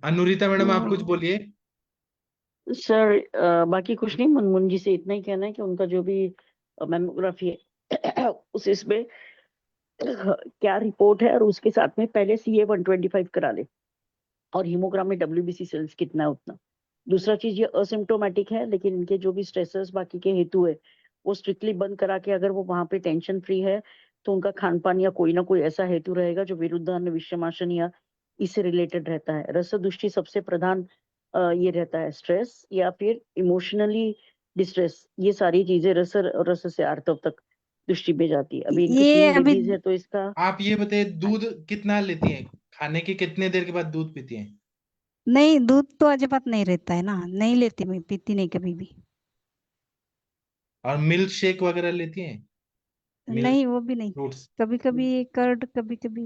अनुरिता मैडम, आप कुछ बोलिए। सर बाकी कुछ नहीं, मनमोहन जी से इतना ही कहना है कि उनका जो भी मेमोग्राफी है उस इसमें क्या रिपोर्ट है, और उसके साथ में पहले CA-125 करा ले, और हीमोग्राम में WBC सेल्स कितना है उतना। दूसरा चीज, ये असिम्प्टोमेटिक है, लेकिन इनके जो भी स्ट्रेसर्स बाकी के हेतु है वो स्ट्रिक्टली बंद करा के, अगर वो वहां पे टेंशन फ्री है, तो उनका खान पान या कोई ना कोई ऐसा हेतु रहेगा जो विरुद्धान विषमाशन या इससे रिलेटेड रहता है। रस दृष्टि सबसे प्रधान ये रहता है, स्ट्रेस या फिर इमोशनली डिस्ट्रेस, ये सारी चीजें रस और रस से आर्तव तक दृष्टि में जाती है। अभी इनकी ये 3 अभी, बेबीज है, तो इसका आप ये बताइए, दूध कितना लेती हैं? खाने के कितने देर के बाद दूध पीती हैं? नहीं दूध तो अजबात नहीं रहता है ना, नहीं लेती, मैं पीती नहीं कभी भी। और मिल्क शेक वगैरह लेती हैं? मिल्क, नहीं, वो भी नहीं, फ्रूट्स? कभी कभी कर्ड, कभी कभी,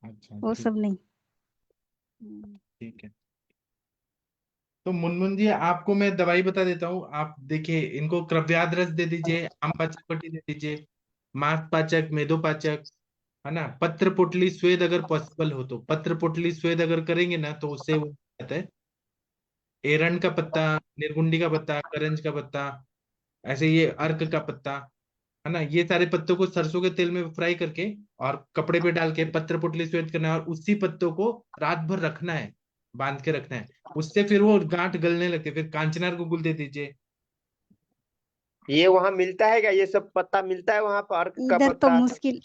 अच्छा, वो ठीक, सब नहीं। हम्म। ठीक है। तो मुनमुन जी, आपको मैं दवाई बता देता हूँ, आप देखिए, इनको क्रव्याद रस दे दीजिए, आम पाचक पट्टी दे दीजिए, मांस पाचक, मेदोपाचक, है ना, पत्र पोटली स्वेद, अगर पॉसिबल हो तो पत्र पोटली स्वेद अगर करेंगे ना, तो उससे वो आता है। एरंड का पत्ता, निर्गुंडी का पत्ता, करंज का पत्ता, ऐसे ये अर्क का पत्ता, है ना, ये सारे पत्तों को सरसों के तेल में फ्राई करके और कपड़े पे डाल के पत्र पोटली स्वेद करना है, और उसी पत्तों को रात भर रखना है, बांध के रखना है। उससे फिर वो गांठ गलने लगते हैं। फिर कांचनार को गुल दे दीजिए। ये वहाँ मिलता है क्या? ये सब पत्ता मिलता है वहाँ पर? अर्क का इधर तो पत्ता? मुश्किल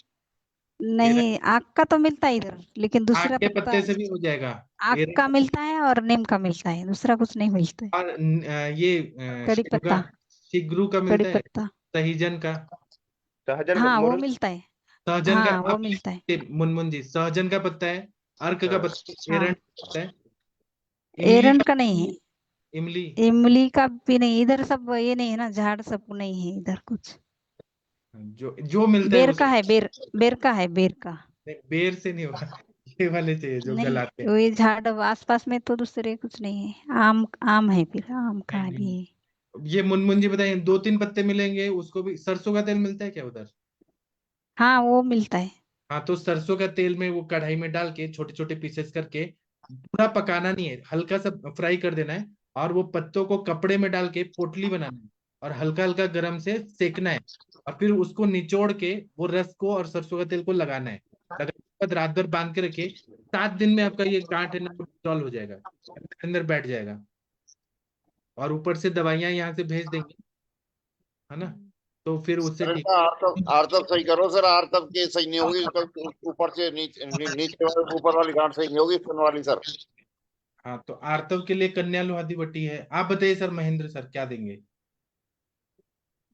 नहीं, आक का तो मिलता है इधर, लेकिन आक दूसरा के पत्ता पत्ते से भी हो जाएगा। आक एरंड का मिलता है और नीम का मिलता है, दूसरा कुछ नहीं मिलता है। और ये कड़ी पत्ता, शिगरू का कड़ी मिलता है, पत्ता, सहजन का, सहजन हाँ वो मुर्ग? मिलता है, सहजन का हाँ वो आप मिलता है। मुनमुन जी, सहजन का पत्ता है, अर्क का हाँ। पत्ता है, हाँ एरंड का पत्ता है, इमली एरंड का, का नहीं है, इमली इमली का भी नहीं, इधर सब ये नहीं है ना, झाड़ सब नहीं है इधर कुछ। जो जो मिलता है बेर वो का सब। है, बेर, बेर का है, बेर का नहीं, बेर से नहीं होगा। ये वाले चाहिए जो नहीं, गलाते हैं। वही झाड़ आसपास में तो दूसरे कुछ नहीं है। आम, आम है, फिर आम का नहीं, भी है। नहीं। ये मुनमुन जी बताइए, 2-3 पत्ते मिलेंगे उसको भी। सरसों का तेल मिलता है क्या उधर? हाँ वो मिलता है। हाँ, तो सरसों का तेल में वो कढ़ाई में डाल के छोटे छोटे पीसेस करके, पूरा पकाना नहीं है, हल्का सा फ्राई कर देना है, और वो पत्तों को कपड़े में डाल के पोटली बनाना है, और हल्का हल्का गरम से सेकना है, और फिर उसको निचोड़ के वो रस को और सरसों का तेल को लगाना है। लगाने के बाद रात भर बांध के रखिए, 7 दिन में आपका ये गांठ है ना सॉल्व हो जाएगा, अंदर बैठ जाएगा। और ऊपर से दवाइयां यहाँ से भेज देंगे, है ना, तो फिर उससे सर ठीक। इसका आर्तव सही करो सर, आर्तव की सही नहीं होगी, इसका ऊपर से नीचे वाली ऊपर वाली गांठ सही नहीं होगी, स्तन वाली सर। हाँ, तो आर्तव के लिए कन्या लोहादी बट्टी है। आप बताइए सर, महेंद्र सर क्या देंगे?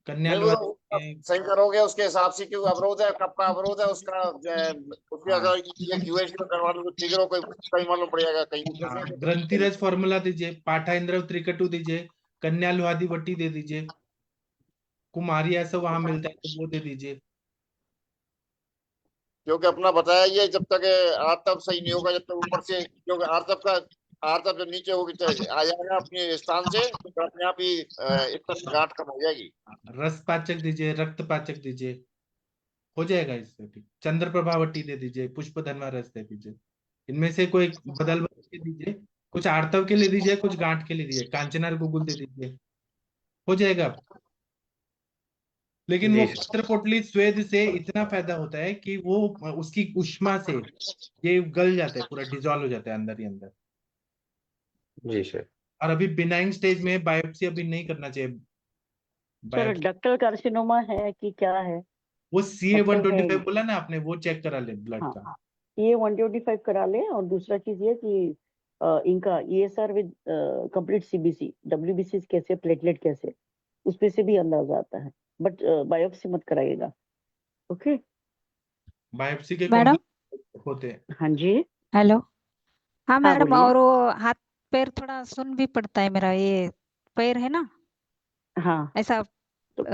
कन्या नहीं वो लोहादी तो है। सही करोगे उसके हिसाब से, क्यों अवरोध है, कब का अवरोध है उसका उसके हाँ, अगर ये क्यूएसी में करवा लो तो ठीक रहो, कोई कहीं मालूम पड़ेगा कहीं हाँ, दूसरे ग्रंथिरज फॉर्मूला दीजिए, पाठाइंद्र त्रिकटु दीजिए, कन्या लोहादी बट्टी दे दीजिए, कुमारी ऐसा वहां मिलता है तो वो दे दीजिए। क्योंकि अपना बताया ये जब तक आर्तव सही नहीं होगा, जब तक ऊपर से, क्योंकि आर्तव जब नीचे होगी तो आ जाएगा अपने स्थान से, तो अपने आप ही स्तन में गांठ कम हो जाएगी। रस पाचक दीजिए, रक्त पाचक दीजिए, हो जाएगा इससे ठीक। चंद्र प्रभावटी दे दीजिए, पुष्प धनवा रस दे दीजिए। इनमें से कोई बदल बदल के दीजिए, कुछ आर्तव के लिए दीजिए, कुछ गांठ के लिए दीजिए, कांचनार गुगुल दे दीजिए, हो जाएगा। लेकिन वो जी पत्र पोटली स्वेद से इतना फायदा होता है कि वो उसकी उष्मा से ये गल जाता है, पूरा डिजॉल्व हो जाता है अंदर ही अंदर। जी सर। और अभी बिनाइन स्टेज में बायोप्सी अभी नहीं करना चाहिए। सर बायोप्सी डक्टल कार्सिनोमा है कि क्या है? वो CA डक्टल है 125 ही। बोला ना आपने, वो चेक करा ले ब्लड हाँ, का। ये 125 करा ले, और दूसरा चीज ये कि इनका ESR with complete CBC, WBC कैसे, प्लेटलेट कैसे, उस पे से भी अंदाजा आता है। बट बायोप्सी मत कराइएगा, ओके? बायोप्सी के मैडम, कॉम्प्लेक्स होते हैं। हाँ जी। हेलो। हाँ हाँ मैडम, बोलिए। और वो हाथ पैर थोड़ा सुन भी पड़ता है मेरा, ये पैर है ना, हाँ ऐसा तो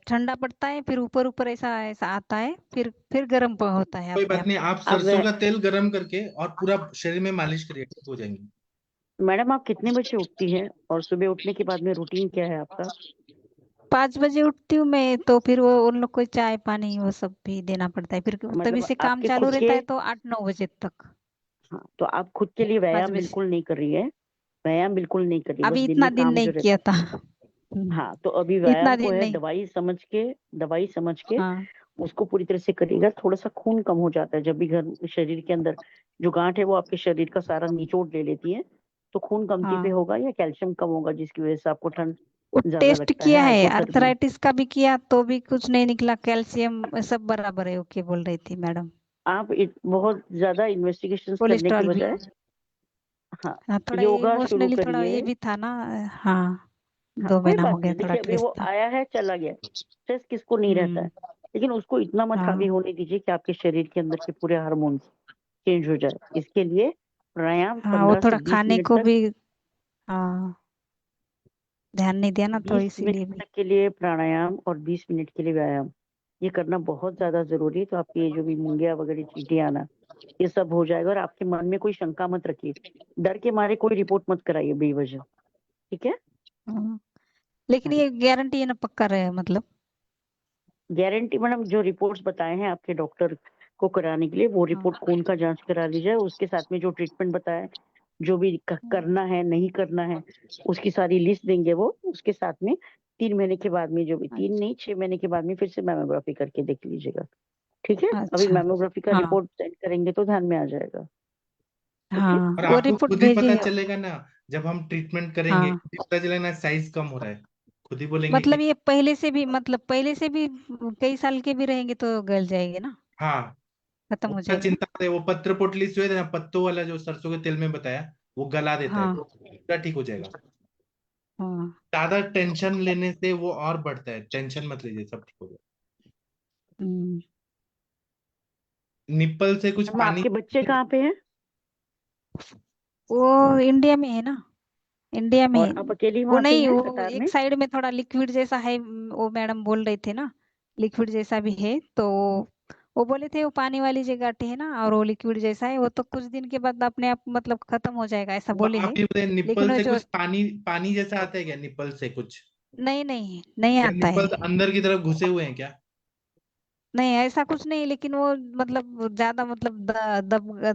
ठंडा पड़ता है, फिर ऊपर ऊपर ऐसा ऐसा आता है, फिर गर्म होता है कोई अपने बात आप। नहीं, आप अब सरसों का तेल गरम करके और पूरा शरीर में मालिश करिए, ठीक हो जाएंगे। मैडम आप कितने बजे उठती हैं, और सुबह उठने के बाद में रूटीन क्या है आपका? 5 बजे उठती हूँ मैं, तो फिर वो उन लोग को चाय पानी वो सब भी देना पड़ता है, फिर तभी मतलब से काम आपके चालू खुद रहता के, है, तो 8-9 बजे तक। हाँ तो आप खुद के लिए 5 व्यायाम बजे। बिल्कुल नहीं कर रही है, व्यायाम बिल्कुल नहीं कर रही, बस अभी दिन इतना में दिन काम जो नहीं किया रहता था। है। हाँ तो अभी इतना व्यायाम को दिन है नहीं। दवाई समझ के हाँ उसको पूरी तरह से करिएगा। थोड़ा सा खून कम हो जाता है जब भी घर शरीर के अंदर जो गांठ है वो आपके शरीर का सारा निचोड़ ले लेती है, तो खून कमती पे हाँ, होगा या कैल्शियम कम होगा, जिसकी वजह से आपको ठंड वो ज्यादा टेस्ट लगता है, किया है, हाइपोथर्मिया। अर्थराइटिस का भी किया तो भी कुछ नहीं निकला, कैल्शियम सब बराबर है, ओके बोल रही थी मैडम। आप बहुत ज्यादा इन्वेस्टिगेशंस करने के कोलेस्ट्रॉल भी। बजाय, हाँ, हाँ, थोड़ा योगा शुरू इमोशनली थोड़ा ये करिए। भी था ना। हाँ, हाँ 2 कोई महीना हो बात गया, नहीं, थोड़ा देखिए अभी ट्रेस वो था। आया है चला गया, स्ट्रेस किसको नहीं रहता है, लेकिन उसको इतना मत हावी हाँ होने दीजिए कि आपके शरीर के अंदर के पूरे हार्मोन्स चेंज हो जाए। इसके लिए प्राणायाम हाँ, वो 15 से थोड़ा 20 खाने मिनट को तक, भी हाँ ध्यान नहीं दिया ना, तो 20 मिनट इसीलिए भी। तक के लिए प्राणायाम और 20 मिनट के लिए व्यायाम, ये करना बहुत ज्यादा जरूरी है। तो आपकी ये जो भी मुंगिया वगैरह चींटी आना ये सब हो जाएगा, और आपके मन में कोई शंका मत रखिए, डर के मारे कोई रिपोर्ट मत कराइए बेवजह, ठीक है? हाँ, लेकिन ये गारंटी है ना, पक्का रहे मतलब। गारंटी मैडम, जो रिपोर्ट्स बताए हैं आपके डॉक्टर को कराने के लिए, वो रिपोर्ट खून का जांच करा लीजिए, उसके साथ में जो ट्रीटमेंट बताया, जो भी करना है नहीं करना है, उसकी सारी लिस्ट देंगे वो, उसके साथ में 3 महीने के बाद में, जो भी 3 नहीं 6 महीने के बाद में फिर से मैमोग्राफी करके देख लीजिएगा, ठीक है? अभी अच्छा। मैमोग्राफी का हाँ रिपोर्ट सेंड करेंगे तो ध्यान में आ जाएगा, ओके? हाँ, और वो आपको रिपोर्ट खुद ही पता भेजिए। चलेगा ना, जब हम ट्रीटमेंट करेंगे, हाँ पता चलेगा ना साइज कम हो रहा है, खुद ही बोलेंगे मतलब कि ये पहले से भी कई साल के भी रहेंगे तो गल जाएंगे ना, हाँ, खत्म हो उसका जाएगा। चिंता मत है। वो पत्र पोटली जो है ना, पत्तों वाला जो सरसों के तेल में बताया, वो गला देता है, हाँ पूरा ठीक हो जाएगा। हाँ। ज्यादा टेंशन लेने से वो और बढ़ता है, टेंशन मत लीजिए, सब ठीक हो जाएगा। हम्म। निप्पल से कुछ मैम पानी, आपके बच्चे कहाँ पे हैं वो इंडिया में है ना, इंडिया में और है। आप अकेली वो वहां पे नहीं, हैं वो कतार में? एक साइड में थोड़ा लिक्विड जैसा है, वो मैडम बोल रहे थे ना, लिक्विड जैसा भी है, तो वो बोले थे वो पानी वाली जगह है ना, और वो लिक्विड जैसा है, वो तो कुछ दिन के बाद अपने आप मतलब खत्म हो जाएगा ऐसा वो बोले आप हैं। ये बताइए, लेकिन निप्पल वो से जो कुछ पानी पानी जैसा आता है क्या, निप्पल से कुछ, नहीं नहीं नहीं या आता निप्पल है, अंदर की तरफ घुसे हुए हैं क्या? नहीं ऐसा कुछ नहीं, लेकिन वो मतलब ज्यादा मतलब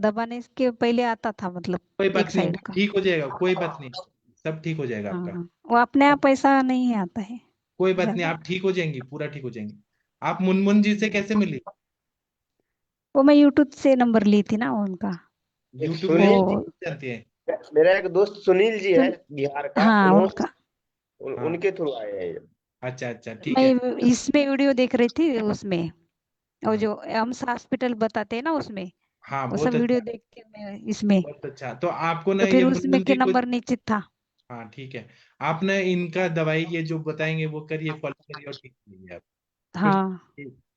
दबाने के पहले आता था, मतलब कोई एक बात नहीं, साइड वो का। ठीक हो जाएगा, कोई बात नहीं, सब ठीक हो जाएगा हाँ आपका। हाँ, वो अपने आप ऐसा नहीं आता है कोई बात नहीं, ज्यादा। आप ठीक हो जाएंगी, पूरा ठीक हो जाएंगी। आप मुनमुन जी से कैसे मिली? वो मैं यूट्यूब से नंबर ली थी ना उनका। यूट्यूब में सुनील जी, वो जानती हैं? मेरा एक दोस्त सुनील जी है सुन बिहार का, हाँ उन्होंने उनका। हाँ, उनके थ्रू आए हैं ये। अच्छा अच्छा, ठीक है। मैं इसमें वीडियो देख रही थी उसमें, वो हाँ जो एम्स हॉस्पिटल बताते हैं ना उसमें, हाँ, वो सब बहुत अच्छा, वीडियो देख के मैं इसमें, बहुत अच्छा। तो आपको ना तो ये फिर उसमें मुनमुन के जी को, नंबर निश्चित था। हाँ ठीक है, आप ना इनका दवाई ये जो बताएंगे वो करिए, फॉलो करिए और ठीक कीजिए आप। फिर हाँ,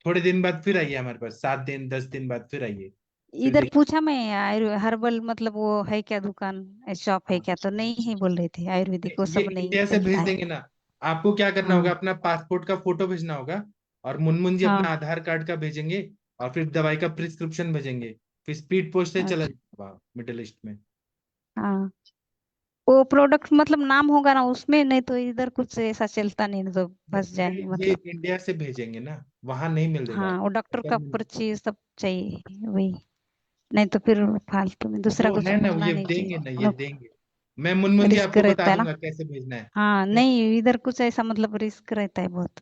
थोड़े दिन बाद फिर आइए हमारे पास, 7 दिन 10 दिन बाद फिर आइए, फिर इधर देखिए। पूछा मैं हर्बल मतलब वो है क्या दुकान, शॉप है हाँ, क्या, तो नहीं है बोल रहे थे, आयुर्वेदिक वो ये सब नहीं इंडिया से भेज चलता है। देंगे ना। आपको क्या करना होगा, हाँ अपना पासपोर्ट का फोटो भेजना होगा, और मुनमुन जी अपना हाँ। आधार कार्ड का भेजेंगे, और फिर दवाई का प्रिस्क्रिप्शन भेजेंगे, फिर स्पीड पोस्ट से चला अच्छा जाएगा मिडिल ईस्ट में। हाँ, वो प्रोडक्ट मतलब नाम होगा ना उसमें, नहीं तो इधर कुछ ऐसा चलता नहीं, तो फंस जाएंगे ये मतलब। इंडिया से भेजेंगे ना, वहां नहीं मिलेगा। हाँ, वो डॉक्टर अगर का पर्ची सब चाहिए वही, नहीं तो फिर फालतू में दूसरा वो कुछ है ना, भरना ये नहीं देंगे ना, ये चाहिए, देंगे। मैं मुनमुन जी रिस्क आपको बता रहता है ना। दूंगा कैसे भेजना है। हाँ नहीं, इधर कुछ ऐसा मतलब रिस्क रहता है बहुत,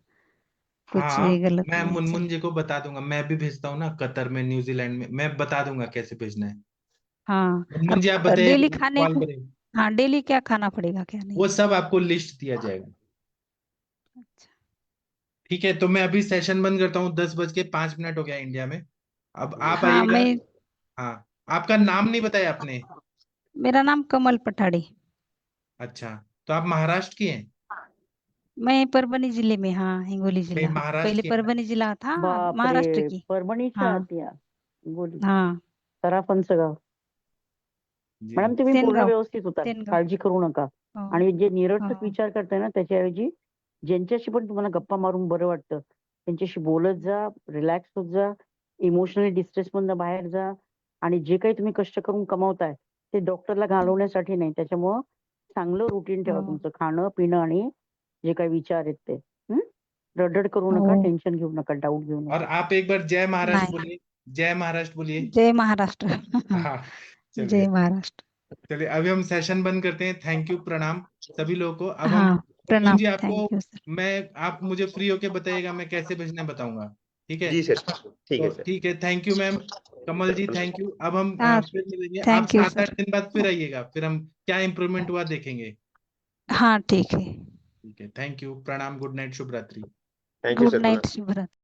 कुछ हाँ, ये गलत मैं नहीं मुनमुन चाहिए। जी को बता दूंगा, मैं भी भेजता हूँ ना कतर में, न्यूजीलैंड में, मैं बता दूंगा कैसे भेजना है। हाँ, मुनमुन जी आप और बताइए, डेली खाने कॉल को, करें, हाँ डेली क्या खाना पड़ेगा क्या नहीं। वो सब आपको लिस्ट दिया जाएगा। अच्छा ठीक है, तो मैं अभी सेशन बंद करता हूँ, 10:05 हो गया इंडिया में। अब आप हाँ, आइएगा। मैं, हाँ, आपका नाम नहीं बताया आपने। मेरा नाम कमल पठाड़ी। अच्छा, तो आप महाराष्ट्र की हैं? मैं परभणी जिले में, हाँ हिंगोली नहीं, जिला, महाराष्ट्र पहले की हैं ना? परभणी जिला था, बाप रे, महाराष्ट्र की। परभणीच्या हाँ आहात या? गोली हाँ, सराफांचं गाव. जी। मॅडम तुम्ही पूर्ण सेनगाव, व्यवस्थित होता, सेनगाव। काळजी करू नका. हो आणि जे निरर्थक हो विचार करताय ना त्याच्याऐवजी ज्यांच्याशी पण तुम्हाला गप्पा मारून बरं वाटतं त्यांच्याशी बोलत जा, रिलॅक्स होत जा, इमोशनली डिस्ट्रेस मधनं बाहेर जा. आणि जे काही तुम्ही कष्ट करून कमावताय ते डॉक्टरला घालवण्यासाठी नाही. त्याच्यामुळं चांगलं रुटीन ठेवा हो तुमचं, खाणं पिणं आणि जे काही विचार आहेत ते. हं? रडरड करू नका, हो, टेन्शन घेऊ नका, डाऊट घेऊ और नका. आप एक बार जय महाराष्ट्र नहीं, बोलिए, जय महाराष्ट्र बोलिए। जय महाराष्ट्र। हाँ, चलिए, जय महाराष्ट्र। चलिए अभी हम सेशन बंद करते हैं। थैंक यू, प्रणाम सभी लोगों को। अब हम हाँ मुनमुन प्रणाम, जी आपको, थैंक यू सर। मैं आप मुझे फ्री होके बताइएगा, मैं कैसे भेजना है बताऊंगा। ठीक है, जी सर, ठीक है तो सर. ठीक है, thank you ma'am. Kamal ji thank you. अब हम हाँ फिर मिलेंगे, आप थैंक यू 7-8 सर। दिन बाद फिर आइएगा, फिर हम क्या इम्प्रूवमेंट हुआ देखेंगे। हाँ ठीक है, ठीक है, थैंक यू, प्रणाम, गुड नाइट, शुभ रात्रि। Thank you good sir. Night, शुभ रात्रि।